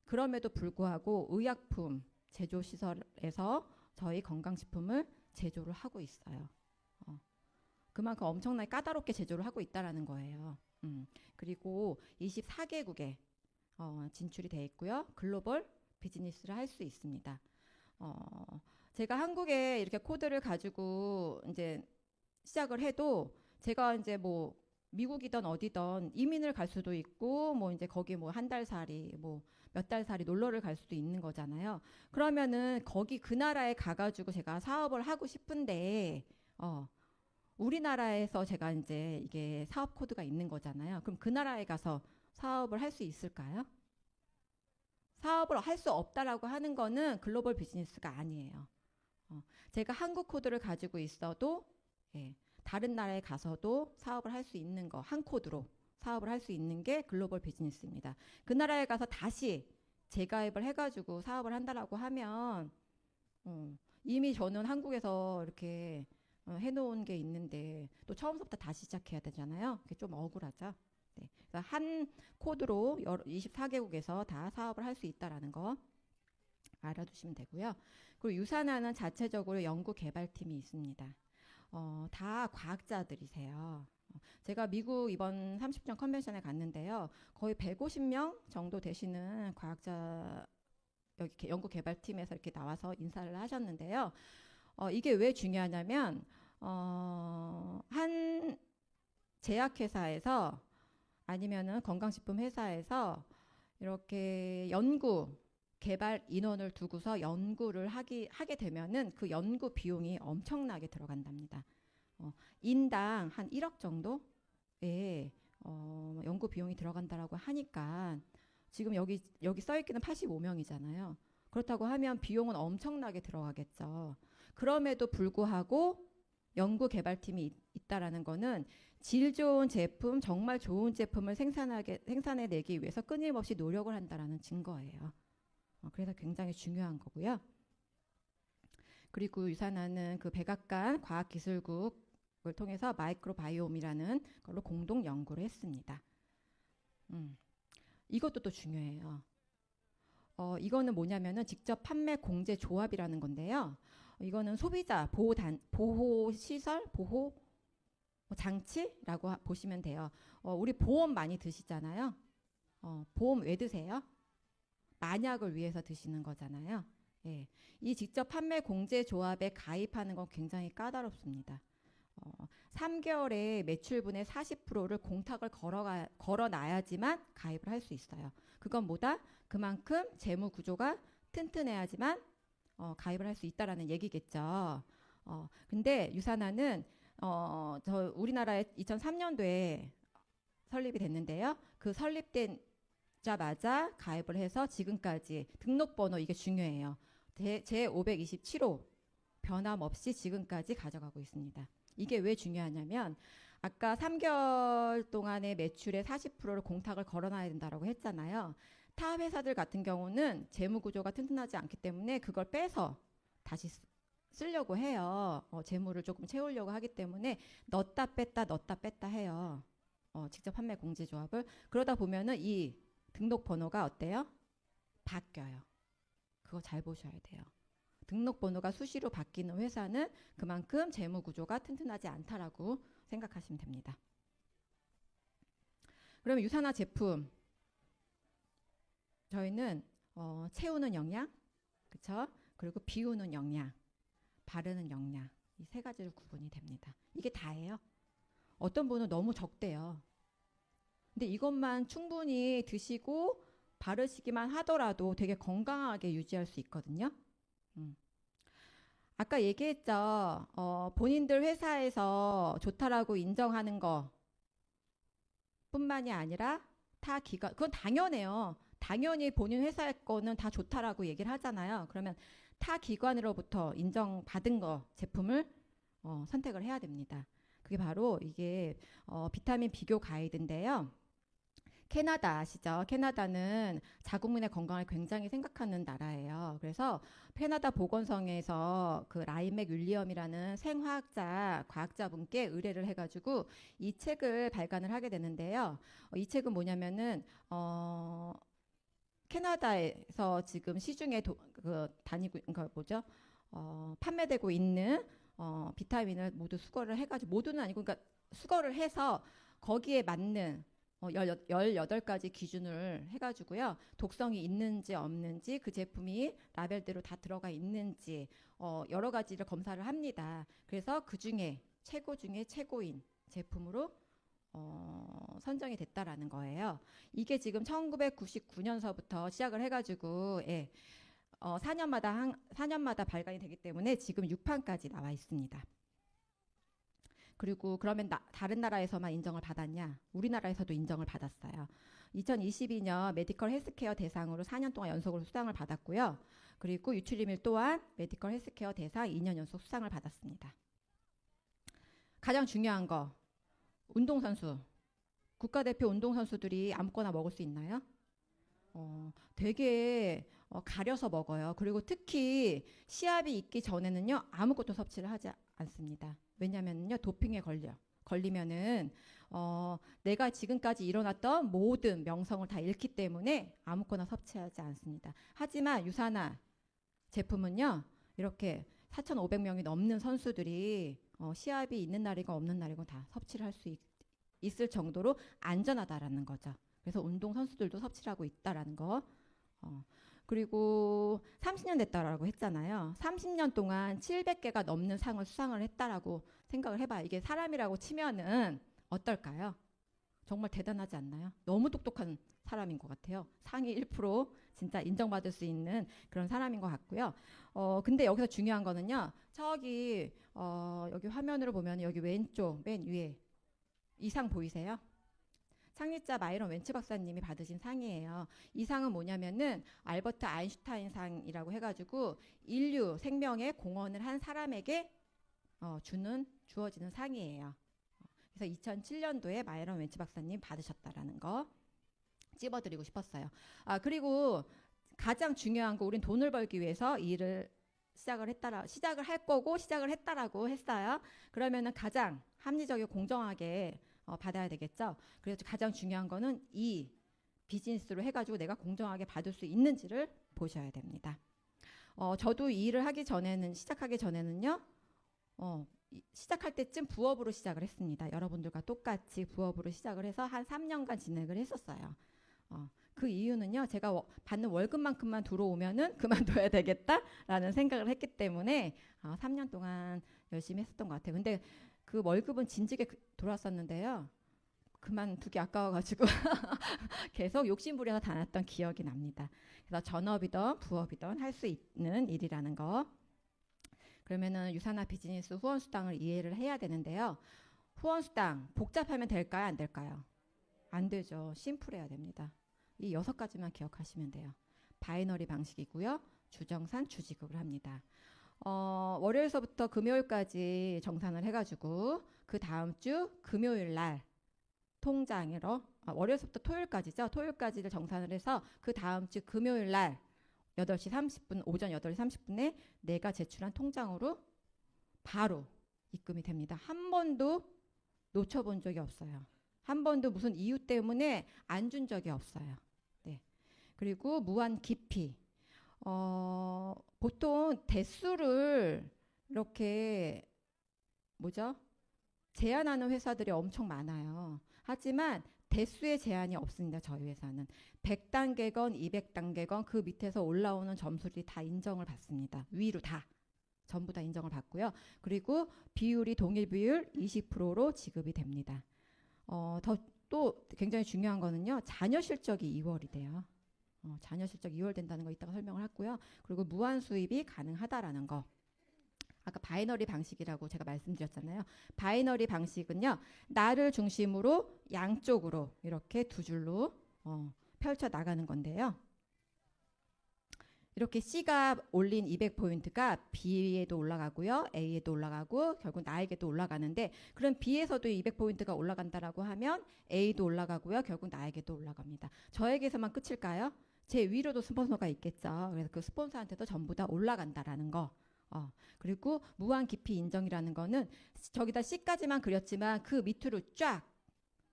그럼에도 불구하고 의약품 제조 시설에서 저희 건강식품을 제조를 하고 있어요. 그만큼 엄청나게 까다롭게 제조를 하고 있다라는 거예요. 그리고 24개국에 진출이 돼 있고요. 글로벌 비즈니스를 할 수 있습니다. 제가 한국에 이렇게 코드를 가지고 이제 시작을 해도 제가 이제 뭐 미국이든 어디든 이민을 갈 수도 있고 뭐 이제 거기 뭐 한 달 살이 뭐 몇 달 살이 놀러를 갈 수도 있는 거잖아요. 그러면은 거기 그 나라에 가가지고 제가 사업을 하고 싶은데 우리나라에서 제가 이제 이게 사업 코드가 있는 거잖아요. 그럼 그 나라에 가서 사업을 할 수 있을까요? 사업을 할 수 없다라고 하는 거는 글로벌 비즈니스가 아니에요. 제가 한국 코드를 가지고 있어도 다른 나라에 가서도 사업을 할 수 있는 거, 한 코드로 사업을 할 수 있는 게 글로벌 비즈니스입니다. 그 나라에 가서 다시 재가입을 해가지고 사업을 한다라고 하면 이미 저는 한국에서 이렇게 해놓은 게 있는데 또 처음부터 다시 시작해야 되잖아요. 그게 좀 억울하죠. 네. 그래서 한 코드로 24개국에서 다 사업을 할 수 있다라는 거 알아두시면 되고요. 그리고 유산화는 자체적으로 연구개발팀이 있습니다. 다 과학자들이세요. 제가 미국 이번 30점 컨벤션에 갔는데요. 거의 150명 정도 되시는 과학자 여기 연구개발팀에서 이렇게 나와서 인사를 하셨는데요. 이게 왜 중요하냐면 한 제약회사에서 아니면은 건강식품 회사에서 이렇게 연구 개발 인원을 두고서 연구를 하게 되면은 그 연구 비용이 엄청나게 들어간답니다. 인당 한 1억 정도의 연구 비용이 들어간다라고 하니까 지금 여기 써 있기는 85명이잖아요. 그렇다고 하면 비용은 엄청나게 들어가겠죠. 그럼에도 불구하고 연구개발팀이 있다라는 거는 질 좋은 제품, 정말 좋은 제품을 생산해내기 위해서 끊임없이 노력을 한다라는 증거예요. 그래서 굉장히 중요한 거고요. 그리고 유산화는 그 백악관 과학기술국을 통해서 마이크로바이옴이라는 걸로 공동 연구를 했습니다. 이것도 또 중요해요. 이거는 뭐냐면은 직접 판매 공제 조합이라는 건데요. 이거는 소비자 보호 시설, 보호 장치라고 보시면 돼요. 우리 보험 많이 드시잖아요. 보험 왜 드세요? 만약을 위해서 드시는 거잖아요. 예. 이 직접 판매 공제 조합에 가입하는 건 굉장히 까다롭습니다. 3개월에 매출분의 40%를 공탁을 걸어놔야지만 가입을 할 수 있어요. 그건 뭐다? 그만큼 재무 구조가 튼튼해야지만 가입을 할 수 있다라는 얘기겠죠. 근데 유산화는 저 우리나라에 2003년도에 설립이 됐는데요. 그 설립되자마자 가입을 해서 지금까지 등록번호 이게 중요해요. 제527호 변함없이 지금까지 가져가고 있습니다. 이게 왜 중요하냐면 아까 3개월 동안의 매출의 40%를 공탁을 걸어놔야 된다고 했잖아요. 타 회사들 같은 경우는 재무 구조가 튼튼하지 않기 때문에 그걸 빼서 다시 쓰려고 해요. 재무를 조금 채우려고 하기 때문에 넣었다 뺐다 해요. 직접 판매 공제 조합을. 그러다 보면은 이 등록번호가 어때요? 바뀌어요. 그거 잘 보셔야 돼요. 등록번호가 수시로 바뀌는 회사는 그만큼 재무 구조가 튼튼하지 않다라고 생각하시면 됩니다. 그러면 유산화 제품 저희는 채우는 영양, 그렇죠? 그리고 비우는 영양, 바르는 영양, 이 세 가지로 구분이 됩니다. 이게 다예요. 어떤 분은 너무 적대요. 근데 이것만 충분히 드시고 바르시기만 하더라도 되게 건강하게 유지할 수 있거든요. 아까 얘기했죠. 본인들 회사에서 좋다라고 인정하는 거 뿐만이 아니라 타 기관, 그건 당연해요. 당연히 본인 회사의 거는 다 좋다라고 얘기를 하잖아요. 그러면 타 기관으로부터 인정받은 거 제품을 선택을 해야 됩니다. 그게 바로 이게 비타민 비교 가이드인데요. 캐나다 아시죠? 캐나다는 자국민의 건강을 굉장히 생각하는 나라예요. 그래서 캐나다 보건성에서 그 라이맥 윌리엄이라는 생화학자, 과학자분께 의뢰를 해가지고 이 책을 발간을 하게 되는데요. 이 책은 뭐냐면은 캐나다에서 지금 시중에 다니고 그 뭐죠? 판매되고 있는 비타민을 모두 수거를 해가지고 모두는 아니고 그러니까 수거를 해서 거기에 맞는 18가지 기준을 해가지고요. 독성이 있는지 없는지 그 제품이 라벨대로 다 들어가 있는지 여러 가지를 검사를 합니다. 그래서 그 중에 최고 중에 최고인 제품으로 선정이 됐다라는 거예요. 이게 지금 1999년서부터 시작을 해가지고 4년마다 발간이 되기 때문에 지금 6판까지 나와 있습니다. 그리고 그러면 다른 나라에서만 인정을 받았냐? 우리나라에서도 인정을 받았어요. 2022년 메디컬 헬스케어 대상으로 4년 동안 연속으로 수상을 받았고요. 그리고 유출리밀 또한 메디컬 헬스케어 대상 2년 연속 수상을 받았습니다. 가장 중요한 거, 운동선수. 국가대표 운동선수들이 아무거나 먹을 수 있나요? 되게 가려서 먹어요. 그리고 특히 시합이 있기 전에는요, 아무것도 섭취를 하지 않습니다. 왜냐면요, 도핑에 걸리면은 내가 지금까지 일어났던 모든 명성을 다 잃기 때문에 아무거나 섭취하지 않습니다. 하지만 유산화 제품은요, 이렇게 4,500명이 넘는 선수들이 시합이 있는 날이고 없는 날이고 다 섭취를 할 수 있을 정도로 안전하다라는 거죠. 그래서 운동 선수들도 섭취를 하고 있다라는 거. 그리고 30년 됐다라고 했잖아요. 30년 동안 700개가 넘는 상을 수상을 했다라고 생각을 해봐요. 이게 사람이라고 치면은 어떨까요? 정말 대단하지 않나요? 너무 똑똑한 사람인 것 같아요. 상위 1% 진짜 인정받을 수 있는 그런 사람인 것 같고요. 근데 여기서 중요한 거는요. 저기 여기 화면으로 보면 여기 왼쪽 맨 위에 이 상 보이세요? 창립자 마이런 웬츠 박사님이 받으신 상이에요. 이 상은 뭐냐면은 알버트 아인슈타인 상이라고 해가지고 인류 생명에 공헌을 한 사람에게 주어지는 상이에요. 그래서 2007년도에 마이런 웬츠 박사님 받으셨다라는 거 찝어드리고 싶었어요. 그리고 가장 중요한 거, 우린 돈을 벌기 위해서 이 일을 시작을 할 거고 시작을 했다라고 했어요. 그러면은 가장 합리적이고 공정하게 받아야 되겠죠. 그래서 가장 중요한 거는 이 비즈니스로 해가지고 내가 공정하게 받을 수 있는지를 보셔야 됩니다. 저도 이 일을 시작하기 전에는요, 시작할 때쯤 부업으로 시작을 했습니다. 여러분들과 똑같이 부업으로 시작을 해서 한 3년간 진행을 했었어요. 그 이유는요, 제가 받는 월급만큼만 들어오면은 그만둬야 되겠다라는 생각을 했기 때문에 3년 동안 열심히 했었던 것 같아요. 근데 그 월급은 진지게 돌았었는데요. 그만두기 아까워가지고 계속 욕심부려서 다녔던 기억이 납니다. 그래서 전업이든 부업이든 할 수 있는 일이라는 거. 그러면은 유산화 비즈니스 후원수당을 이해를 해야 되는데요. 후원수당 복잡하면 될까요? 안 될까요? 안 되죠. 심플해야 됩니다. 이 6가지만 기억하시면 돼요. 바이너리 방식이고요. 주정산, 주지급을 합니다. 월요일서부터 금요일까지 정산을 해가지고 그 다음 주 금요일 날 통장으로 월요일서부터 토요일까지죠. 토요일까지를 정산을 해서 그 다음 주 금요일 날 8시 30분 오전 8시 30분에 내가 제출한 통장으로 바로 입금이 됩니다. 한 번도 놓쳐본 적이 없어요. 한 번도 무슨 이유 때문에 안 준 적이 없어요. 네. 그리고 무한 기피. 보통 대수를 이렇게 제한하는 회사들이 엄청 많아요. 하지만 대수의 제한이 없습니다. 저희 회사는 100단계건 200단계건 그 밑에서 올라오는 점수들이 다 인정을 받습니다. 위로 다. 전부 다 인정을 받고요. 그리고 비율이 동일 비율 20%로 지급이 됩니다. 또 굉장히 중요한 거는요. 자녀 실적이 2월이 돼요. 자녀 실적 2월 된다는 거 이따가 설명을 했고요. 그리고 무한 수입이 가능하다라는 거. 아까 바이너리 방식이라고 제가 말씀드렸잖아요. 바이너리 방식은요. 나를 중심으로 양쪽으로 이렇게 두 줄로 펼쳐 나가는 건데요. 이렇게 C가 올린 200포인트가 B에도 올라가고요. A에도 올라가고 결국 나에게도 올라가는데 그럼 B에서도 200포인트가 올라간다라고 하면 A도 올라가고요. 결국 나에게도 올라갑니다. 저에게서만 끝일까요? 제 위로도 스폰서가 있겠죠. 그래서 그 스폰서한테도 전부 다 올라간다라는 거. 그리고 무한 깊이 인정이라는 거는 저기다 C까지만 그렸지만 그 밑으로 쫙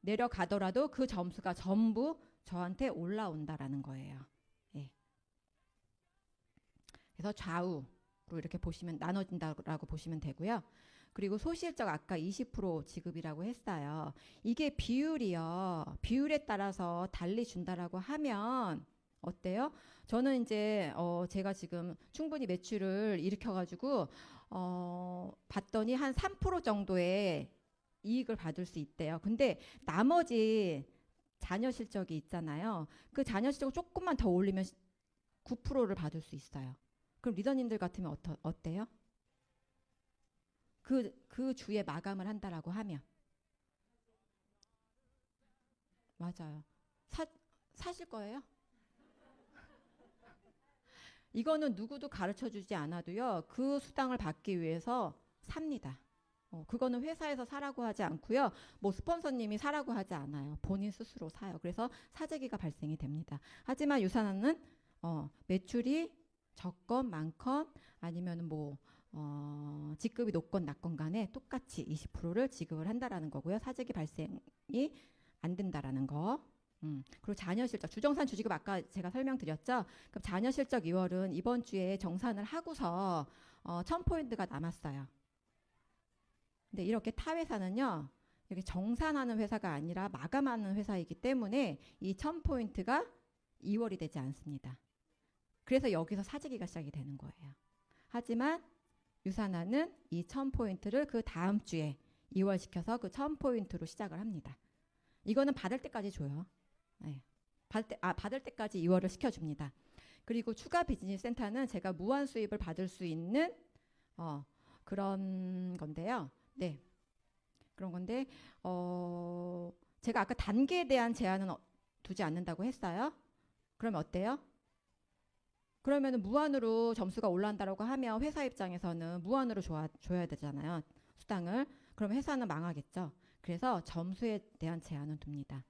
내려가더라도 그 점수가 전부 저한테 올라온다라는 거예요. 예. 그래서 좌우로 이렇게 보시면 나눠진다라고 보시면 되고요. 그리고 소실적 아까 20% 지급이라고 했어요. 이게 비율이요. 비율에 따라서 달리 준다라고 하면 어때요? 저는 이제 제가 지금 충분히 매출을 일으켜가지고 봤더니 한 3% 정도의 이익을 받을 수 있대요. 근데 나머지 자녀 실적이 있잖아요. 그 자녀 실적을 조금만 더 올리면 9%를 받을 수 있어요. 그럼 리더님들 같으면 어때요? 그 주에 마감을 한다라고 하면 맞아요. 사실 거예요? 이거는 누구도 가르쳐주지 않아도요. 그 수당을 받기 위해서 삽니다. 그거는 회사에서 사라고 하지 않고요. 뭐 스폰서님이 사라고 하지 않아요. 본인 스스로 사요. 그래서 사재기가 발생이 됩니다. 하지만 유산화는 매출이 적건 많건 아니면 뭐 직급이 높건 낮건 간에 똑같이 20%를 지급을 한다라는 거고요. 사재기 발생이 안 된다라는 거. 그리고 자녀 실적, 주정산 주지급 아까 제가 설명드렸죠. 그럼 자녀 실적 2월은 이번 주에 정산을 하고서 1000포인트가 남았어요. 근데 이렇게 타 회사는요. 이렇게 정산하는 회사가 아니라 마감하는 회사이기 때문에 이 1000포인트가 2월이 되지 않습니다. 그래서 여기서 사재기가 시작이 되는 거예요. 하지만 유산화는 이 1000포인트를 그 다음 주에 2월 시켜서 그 1000포인트로 시작을 합니다. 이거는 받을 때까지 줘요. 네. 받을 때까지 2월을 시켜줍니다. 그리고 추가 비즈니스 센터는 제가 무한 수입을 받을 수 있는 그런 건데요. 네. 그런 건데 제가 아까 단계에 대한 제한은 두지 않는다고 했어요. 그러면 어때요? 그러면 무한으로 점수가 올라간다고 하면 회사 입장에서는 무한으로 줘야 되잖아요. 수당을. 그럼 회사는 망하겠죠. 그래서 점수에 대한 제한은 둡니다.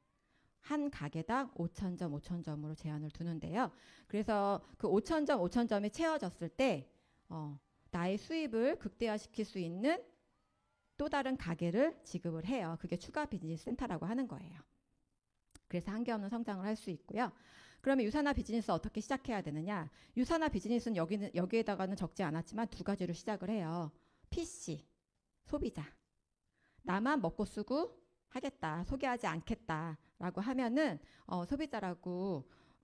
한 가게당 5,000점, 5,000점으로 제한을 두는데요. 그래서 그 5,000점, 5,000점이 채워졌을 때 나의 수입을 극대화시킬 수 있는 또 다른 가게를 지급을 해요. 그게 추가 비즈니스 센터라고 하는 거예요. 그래서 한계없는 성장을 할 수 있고요. 그러면 유산화 비즈니스 어떻게 시작해야 되느냐? 유산화 비즈니스는 여기에다가는 적지 않았지만 두 가지로 시작을 해요. PC, 소비자. 나만 먹고 쓰고 하겠다, 소개하지 않겠다라고 하면은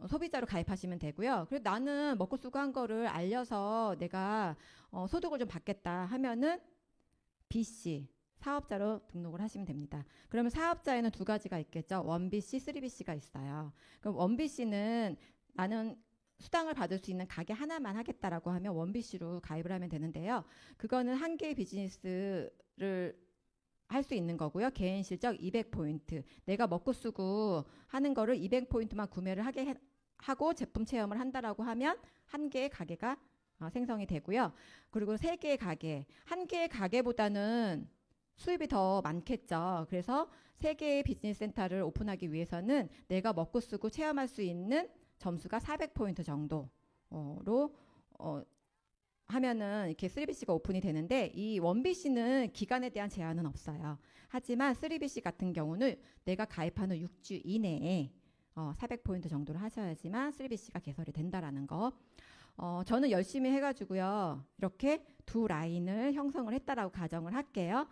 소비자로 가입하시면 되고요. 그리고 나는 먹고 쓰고 한 거를 알려서 내가 소득을 좀 받겠다 하면은 BC, 사업자로 등록을 하시면 됩니다. 그러면 사업자에는 두 가지가 있겠죠. 1BC, 3BC가 있어요. 그럼 1BC는 나는 수당을 받을 수 있는 가게 하나만 하겠다라고 하면 1BC로 가입을 하면 되는데요. 그거는 한 개의 비즈니스를 할 수 있는 거고요. 개인 실적 200포인트. 내가 먹고 쓰고 하는 거를 200포인트만 구매를 하고 제품 체험을 한다라고 하면 한 개의 가게가 생성이 되고요. 그리고 세 개의 가게. 한 개의 가게보다는 수입이 더 많겠죠. 그래서 세 개의 비즈니스 센터를 오픈하기 위해서는 내가 먹고 쓰고 체험할 수 있는 점수가 400포인트 정도로 하면은 이렇게 3BC가 오픈이 되는데 이 1BC는 기간에 대한 제한은 없어요. 하지만 3BC 같은 경우는 내가 가입하는 6주 이내에 400포인트 정도를 하셔야지만 3BC가 개설이 된다라는 거. 저는 열심히 해가지고요. 이렇게 두 라인을 형성을 했다라고 가정을 할게요.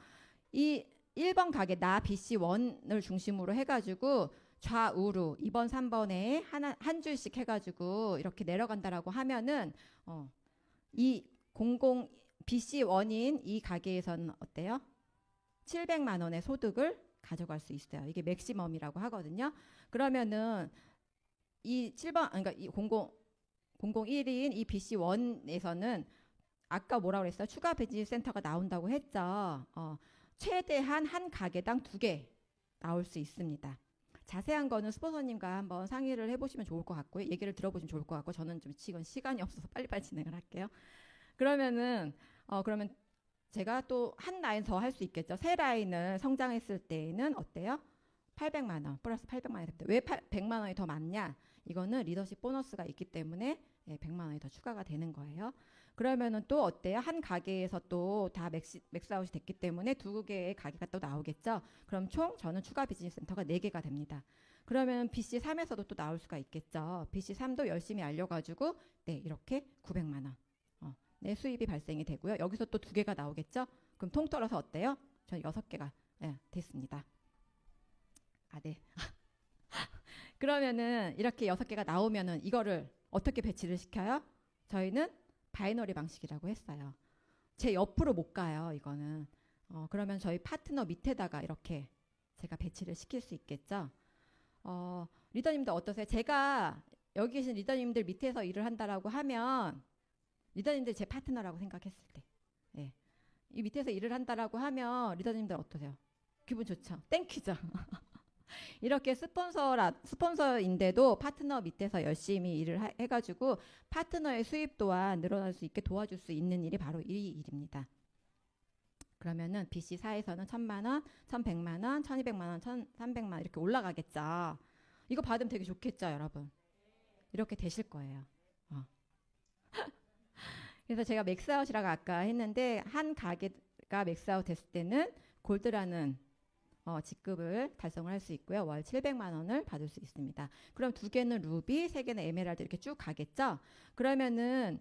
이 1번 가게 나 BC1을 중심으로 해가지고 좌우로 2번, 3번에 한 줄씩 해가지고 이렇게 내려간다라고 하면은 이 BC1인 이 가게에서는 어때요? 700만 원의 소득을 가져갈 수 있어요. 이게 맥시멈이라고 하거든요. 그러면은 이 7번 그러니까 이 001인 이 BC1에서는 아까 뭐라고 그랬어요? 추가 비즈니스 센터가 나온다고 했죠. 최대한 한 가게당 2개 나올 수 있습니다. 자세한 거는 스폰서님과 한번 상의를 해보시면 좋을 것 같고요. 얘기를 들어보시면 좋을 것 같고 저는 좀 지금 시간이 없어서 빨리빨리 진행을 할게요. 그러면 제가 또 한 라인 더 할 수 있겠죠. 세 라인을 성장했을 때에는 어때요? 800만 원 플러스 800만 원이 됩니다. 왜 100만 원이 더 많냐? 이거는 리더십 보너스가 있기 때문에 100만 원이 더 추가가 되는 거예요. 그러면은 또 어때요? 한 가게에서 또 다 맥스아웃이 됐기 때문에 2개의 가게가 또 나오겠죠. 그럼 총 저는 추가 비즈니스 센터가 4개가 됩니다. 그러면 BC3에서도 또 나올 수가 있겠죠. BC3도 열심히 알려가지고 이렇게 900만 원 내 수입이 발생이 되고요. 여기서 또 2개가 나오겠죠. 그럼 통틀어서 어때요? 저는 6개가 됐습니다. 네. 그러면은 이렇게 6개가 나오면은 이거를 어떻게 배치를 시켜요? 저희는 바이너리 방식이라고 했어요. 제 옆으로 못 가요. 이거는. 그러면 저희 파트너 밑에다가 이렇게 제가 배치를 시킬 수 있겠죠. 리더님들 어떠세요? 제가 여기 계신 리더님들 밑에서 일을 한다라고 하면 리더님들 제 파트너라고 생각했을 때 이 밑에서 일을 한다라고 하면 리더님들 어떠세요? 기분 좋죠? 땡큐죠? 이렇게 스폰서인데도 파트너 밑에서 열심히 일을 해가지고 파트너의 수입 또한 늘어날 수 있게 도와줄 수 있는 일이 바로 이 일입니다. 그러면은 BC4에서는 1000만 원, 1100만 원, 1200만 원, 1300만 원 이렇게 올라가겠죠. 이거 받으면 되게 좋겠죠, 여러분? 이렇게 되실 거예요. 그래서 제가 맥스아웃이라고 아까 했는데 한 가게가 맥스아웃 됐을 때는 골드라는 직급을 달성을 할 수 있고요. 월 700만 원을 받을 수 있습니다. 그럼 2개는 루비, 3개는 에메랄드 이렇게 쭉 가겠죠? 그러면은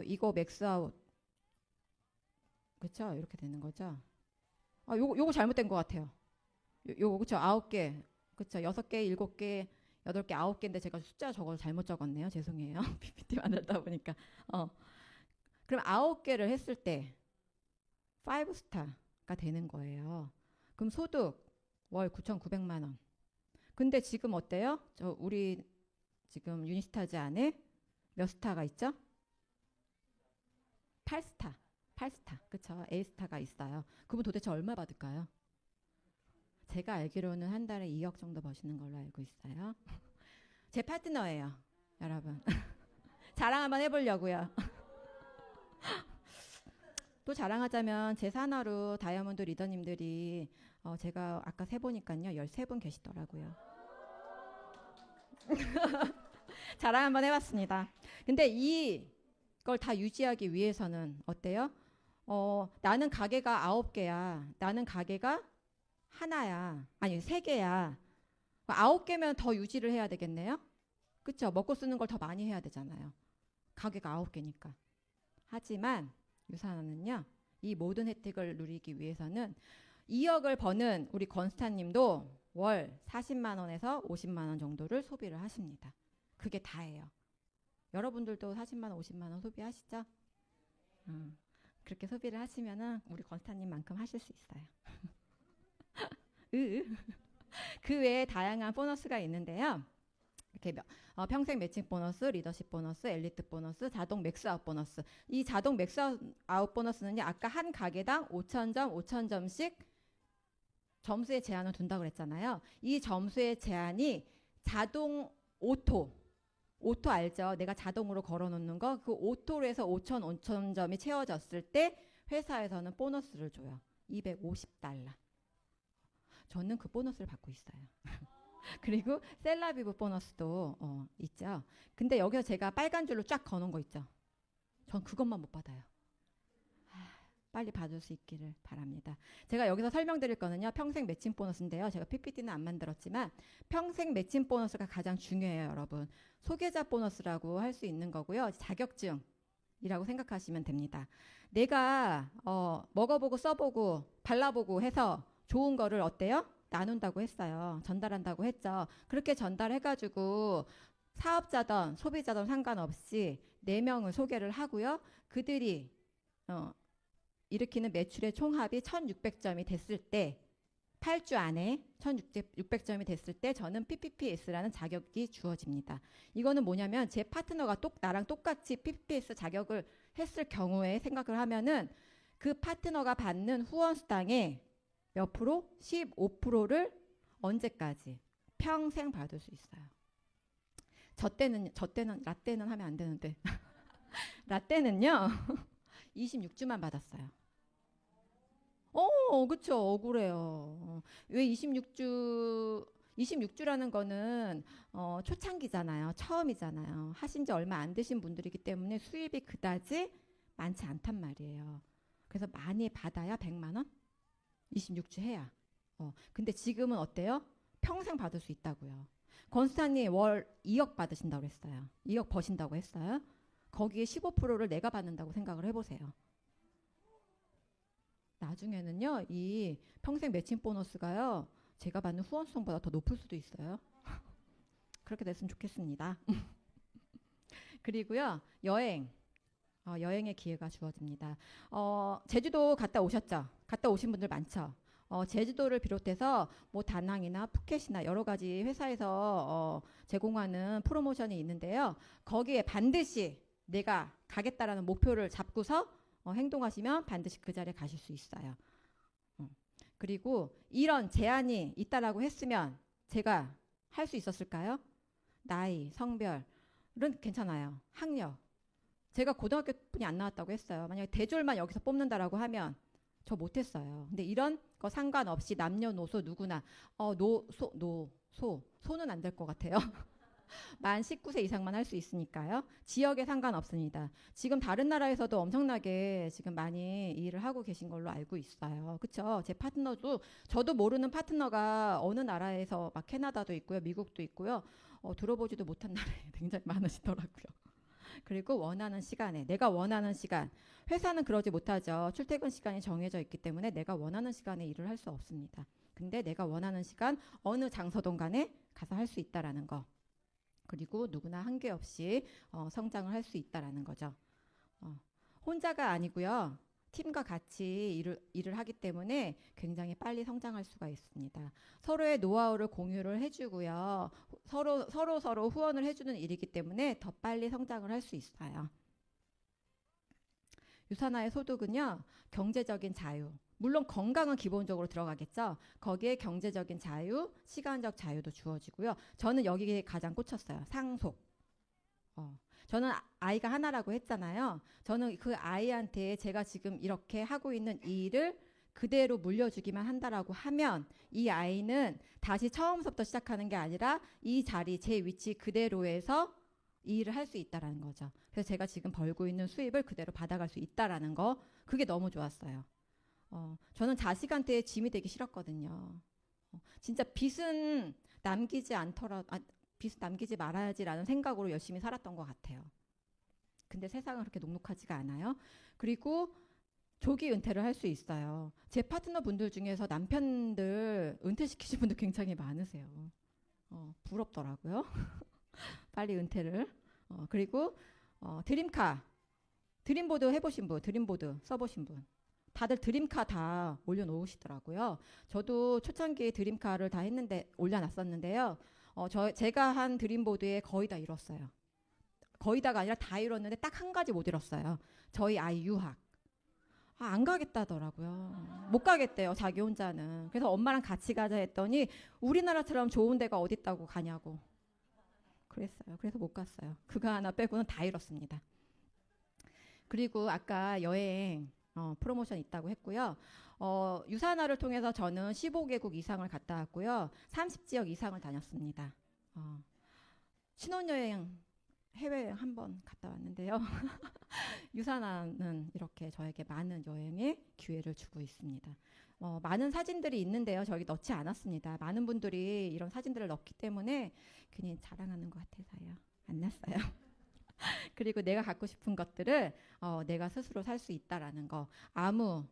이거 맥스아웃 그렇죠? 이렇게 되는 거죠. 요거 잘못된 것 같아요. 요거 그렇죠? 9개. 그렇죠? 6개, 7개, 8개, 9개인데 제가 숫자 저걸 잘못 적었네요. 죄송해요. PPT 만들다 보니까. 그럼 9개를 했을 때 5스타가 되는 거예요. 그럼 소득 월 9,900만 원. 근데 지금 어때요? 우리 지금 유니스타즈 안에 몇 스타가 있죠? 8스타. 그쵸? A스타가 있어요. 그분 도대체 얼마 받을까요? 제가 알기로는 한 달에 2억 정도 버시는 걸로 알고 있어요. 제 파트너예요. 여러분. 자랑 한번 해보려고요. 또 자랑하자면 제 산하로 다이아몬드 리더님들이 제가 아까 세보니까요 13분 계시더라고요. 자랑 한번 해봤습니다. 근데 이걸 다 유지하기 위해서는 어때요? 나는 가게가 9개야. 나는 가게가 하나야. 아니 3개야. 9개면 더 유지를 해야 되겠네요. 그쵸? 먹고 쓰는 걸 더 많이 해야 되잖아요. 가게가 9개니까. 하지만 유산은요. 이 모든 혜택을 누리기 위해서는 2억을 버는 우리 건스타님도 월 40만 원에서 50만 원 정도를 소비를 하십니다. 그게 다예요. 여러분들도 40만 원, 50만 원 소비하시죠? 그렇게 소비를 하시면은 우리 건스타님만큼 하실 수 있어요. 그 외에 다양한 보너스가 있는데요. 이렇게 평생 매칭 보너스, 리더십 보너스, 엘리트 보너스, 자동 맥스아웃 보너스. 이 자동 맥스아웃 보너스는요. 아까 한 가게당 5,000점, 5,000점씩 점수의 제한을 둔다고 그랬잖아요. 이 점수의 제한이 자동 오토 알죠? 내가 자동으로 걸어놓는 거. 그 오토로 해서 5,000점이 채워졌을 때 회사에서는 보너스를 줘요. 250달러. 저는 그 보너스를 받고 있어요. 그리고 셀라비브 보너스도 있죠. 근데 여기서 제가 빨간 줄로 쫙 거는 거 있죠. 전 그것만 못 받아요. 빨리 받을 수 있기를 바랍니다. 제가 여기서 설명드릴 거는요. 평생 매칭 보너스인데요. 제가 PPT는 안 만들었지만 평생 매칭 보너스가 가장 중요해요. 여러분. 소개자 보너스라고 할 수 있는 거고요. 자격증이라고 생각하시면 됩니다. 내가 먹어보고 써보고 발라보고 해서 좋은 거를 어때요? 나눈다고 했어요. 전달한다고 했죠. 그렇게 전달해가지고 사업자든 소비자든 상관없이 4명을 소개를 하고요. 그들이 일으키는 매출의 총합이 1,600점이 됐을 때 8주 안에 1,600점이 됐을 때 저는 PPPS라는 자격이 주어집니다. 이거는 뭐냐면 제 파트너가 나랑 똑같이 PPPS 자격을 했을 경우에 생각을 하면은 그 파트너가 받는 후원 수당의 몇 프로? 15%를 언제까지? 평생 받을 수 있어요. 라떼는 하면 안 되는데 라떼는요 26주만 받았어요. 그쵸. 억울해요. 왜 26주라는 거는 초창기잖아요. 처음이잖아요. 하신 지 얼마 안 되신 분들이기 때문에 수입이 그다지 많지 않단 말이에요. 그래서 많이 받아야 100만 원? 26주 해야. 근데 지금은 어때요? 평생 받을 수 있다고요. 권수사님 월 2억 받으신다고 그랬어요. 2억 버신다고 했어요. 거기에 15%를 내가 받는다고 생각을 해보세요. 나중에는요, 이 평생 매칭 보너스가요, 제가 받는 후원 수당보다 더 높을 수도 있어요. 그렇게 됐으면 좋겠습니다. 그리고요, 여행의 기회가 주어집니다. 제주도 갔다 오셨죠? 갔다 오신 분들 많죠? 제주도를 비롯해서 뭐 다낭이나 푸켓이나 여러 가지 회사에서 제공하는 프로모션이 있는데요. 거기에 반드시 내가 가겠다라는 목표를 잡고서 행동하시면 반드시 그 자리에 가실 수 있어요. 그리고 이런 제한이 있다라고 했으면 제가 할 수 있었을까요? 나이, 성별은 괜찮아요. 학력. 제가 고등학교 분이 안 나왔다고 했어요. 만약에 대졸만 여기서 뽑는다라고 하면 저 못했어요. 근데 이런 거 상관없이 남녀노소 누구나 소는 안 될 것 같아요. 만 19세 이상만 할 수 있으니까요. 지역에 상관없습니다. 지금 다른 나라에서도 엄청나게 지금 많이 일을 하고 계신 걸로 알고 있어요. 그쵸? 제 파트너도 저도 모르는 파트너가 어느 나라에서 막 캐나다도 있고요. 미국도 있고요. 들어보지도 못한 나라에 굉장히 많으시더라고요. 그리고 원하는 시간에 내가 원하는 시간 회사는 그러지 못하죠. 출퇴근 시간이 정해져 있기 때문에 내가 원하는 시간에 일을 할 수 없습니다. 근데 내가 원하는 시간 어느 장소든 간에 가서 할 수 있다라는 거. 그리고 누구나 한계 없이 성장을 할 수 있다라는 거죠. 혼자가 아니고요. 팀과 같이 일을 하기 때문에 굉장히 빨리 성장할 수가 있습니다. 서로의 노하우를 공유를 해주고요. 서로 후원을 해주는 일이기 때문에 더 빨리 성장을 할 수 있어요. 유산화의 소득은요. 경제적인 자유. 물론 건강은 기본적으로 들어가겠죠. 거기에 경제적인 자유, 시간적 자유도 주어지고요. 저는 여기에 가장 꽂혔어요. 상속. 저는 아이가 하나라고 했잖아요. 저는 그 아이한테 제가 지금 이렇게 하고 있는 이 일을 그대로 물려주기만 한다라고 하면 이 아이는 다시 처음부터 시작하는 게 아니라 이 자리, 제 위치 그대로에서 이 일을 할 수 있다라는 거죠. 그래서 제가 지금 벌고 있는 수입을 그대로 받아갈 수 있다라는 거, 그게 너무 좋았어요. 저는 자식한테 짐이 되기 싫었거든요. 진짜 빚은 남기지 빚 남기지 말아야지라는 생각으로 열심히 살았던 것 같아요. 근데 세상은 그렇게 녹록하지가 않아요. 그리고 조기 은퇴를 할 수 있어요. 제 파트너 분들 중에서 남편들 은퇴시키신 분들 굉장히 많으세요. 부럽더라고요. 빨리 은퇴를. 그리고 드림보드 해보신 분, 드림보드 써보신 분. 다들 드림카 다 올려놓으시더라고요. 저도 초창기에 드림카를 다 올려놨었는데요. 제가 한 드림보드에 거의 다 이뤘어요. 거의 다가 아니라 다 이뤘는데 딱 한 가지 못 이뤘어요. 저희 아이 유학. 안 가겠다더라고요. 못 가겠대요, 자기 혼자는. 그래서 엄마랑 같이 가자 했더니 우리나라처럼 좋은 데가 어디 있다고 가냐고 그랬어요. 그래서 못 갔어요. 그거 하나 빼고는 다 이뤘습니다. 그리고 아까 여행 프로모션 있다고 했고요. 유산화를 통해서 저는 15개국 이상을 갔다 왔고요. 30지역 이상을 다녔습니다. 신혼여행 해외여행 한번 갔다 왔는데요. 유산화는 이렇게 저에게 많은 여행의 기회를 주고 있습니다. 많은 사진들이 있는데요. 저기 넣지 않았습니다. 많은 분들이 이런 사진들을 넣기 때문에 괜히 자랑하는 것 같아서요. 안 났어요. 그리고 내가 갖고 싶은 것들을 내가 스스로 살 수 있다라는 거. 아무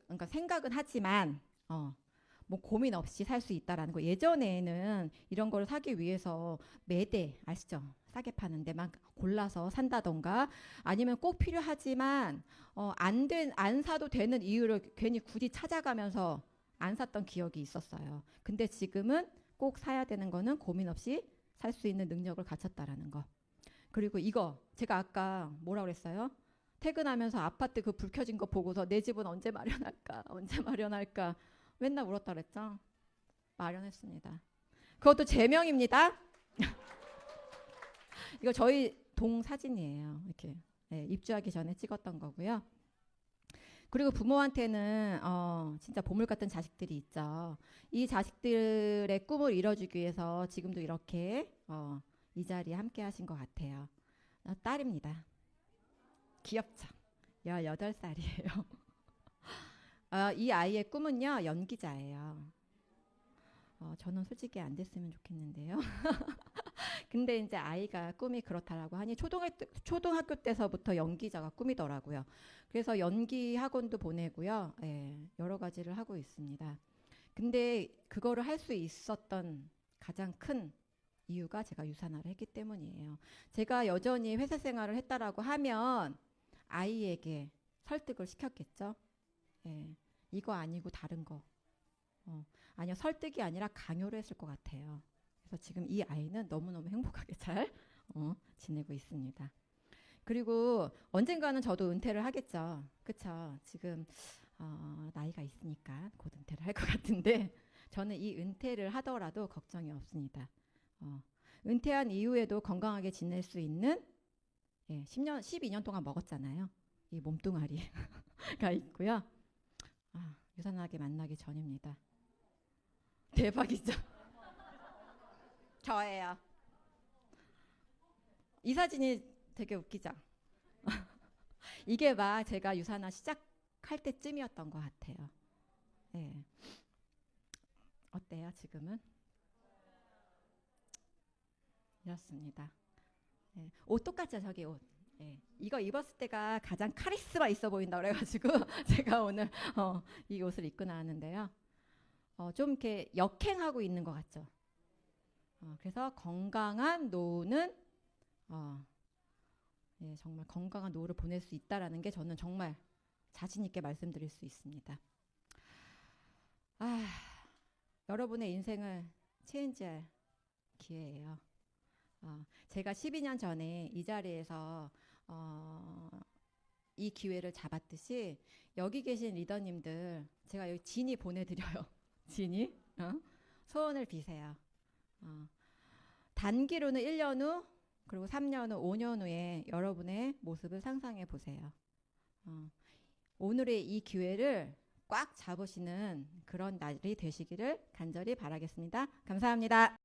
그러니까 생각은 하지만 뭐 고민 없이 살 수 있다라는 거. 예전에는 이런 걸 사기 위해서 매대 아시죠? 싸게 파는 데만 골라서 산다던가 아니면 꼭 필요하지만 안 사도 되는 이유를 괜히 굳이 찾아가면서 안 샀던 기억이 있었어요. 근데 지금은 꼭 사야 되는 거는 고민 없이 살 수 있는 능력을 갖췄다라는 거. 그리고 이거 제가 아까 뭐라 그랬어요? 퇴근하면서 아파트 그 불 켜진 거 보고서 내 집은 언제 마련할까? 언제 마련할까? 맨날 울었다 그랬죠? 마련했습니다. 그것도 제명입니다. 이거 저희 동 사진이에요. 이렇게 입주하기 전에 찍었던 거고요. 그리고 부모한테는 진짜 보물 같은 자식들이 있죠. 이 자식들의 꿈을 이뤄주기 위해서 지금도 이렇게 이 자리에 함께 하신 것 같아요. 딸입니다. 귀엽죠? 18살이에요. 이 아이의 꿈은요, 연기자예요. 저는 솔직히 안 됐으면 좋겠는데요. 근데 이제 아이가 꿈이 그렇다라고 하니 초등학교 때서부터 연기자가 꿈이더라고요. 그래서 연기 학원도 보내고요. 여러 가지를 하고 있습니다. 근데 그거를 할 수 있었던 가장 큰 이유가 제가 유산화를 했기 때문이에요. 제가 여전히 회사 생활을 했다라고 하면 아이에게 설득을 시켰겠죠. 이거 아니고 다른 거. 아니요, 설득이 아니라 강요를 했을 것 같아요. 그래서 지금 이 아이는 너무너무 행복하게 잘 지내고 있습니다. 그리고 언젠가는 저도 은퇴를 하겠죠. 그쵸? 지금 나이가 있으니까 곧 은퇴를 할 것 같은데 저는 이 은퇴를 하더라도 걱정이 없습니다. 은퇴한 이후에도 건강하게 지낼 수 있는 12년 동안 먹었잖아요. 이 몸뚱아리가 있고요. 유산하게 만나기 전입니다. 대박이죠? 저예요. 이 사진이 되게 웃기죠? 이게 막 제가 유산화 시작할 때쯤이었던 것 같아요. 어때요, 지금은? 이렇습니다. 옷 똑같죠, 저기 옷. 이거 입었을 때가 가장 카리스마 있어 보인다 그래가지고 제가 오늘 이 옷을 입고 나왔는데요. 좀 이렇게 역행하고 있는 것 같죠. 그래서 건강한 노후는 정말 건강한 노후를 보낼 수 있다라는 게 저는 정말 자신 있게 말씀드릴 수 있습니다. 여러분의 인생을 체인지할 기회예요. 제가 12년 전에 이 자리에서 이 기회를 잡았듯이 여기 계신 리더님들 제가 여기 진이 보내드려요. 진이 소원을 비세요. 단기로는 1년 후 그리고 3년 후 5년 후에 여러분의 모습을 상상해 보세요. 오늘의 이 기회를 꽉 잡으시는 그런 날이 되시기를 간절히 바라겠습니다. 감사합니다.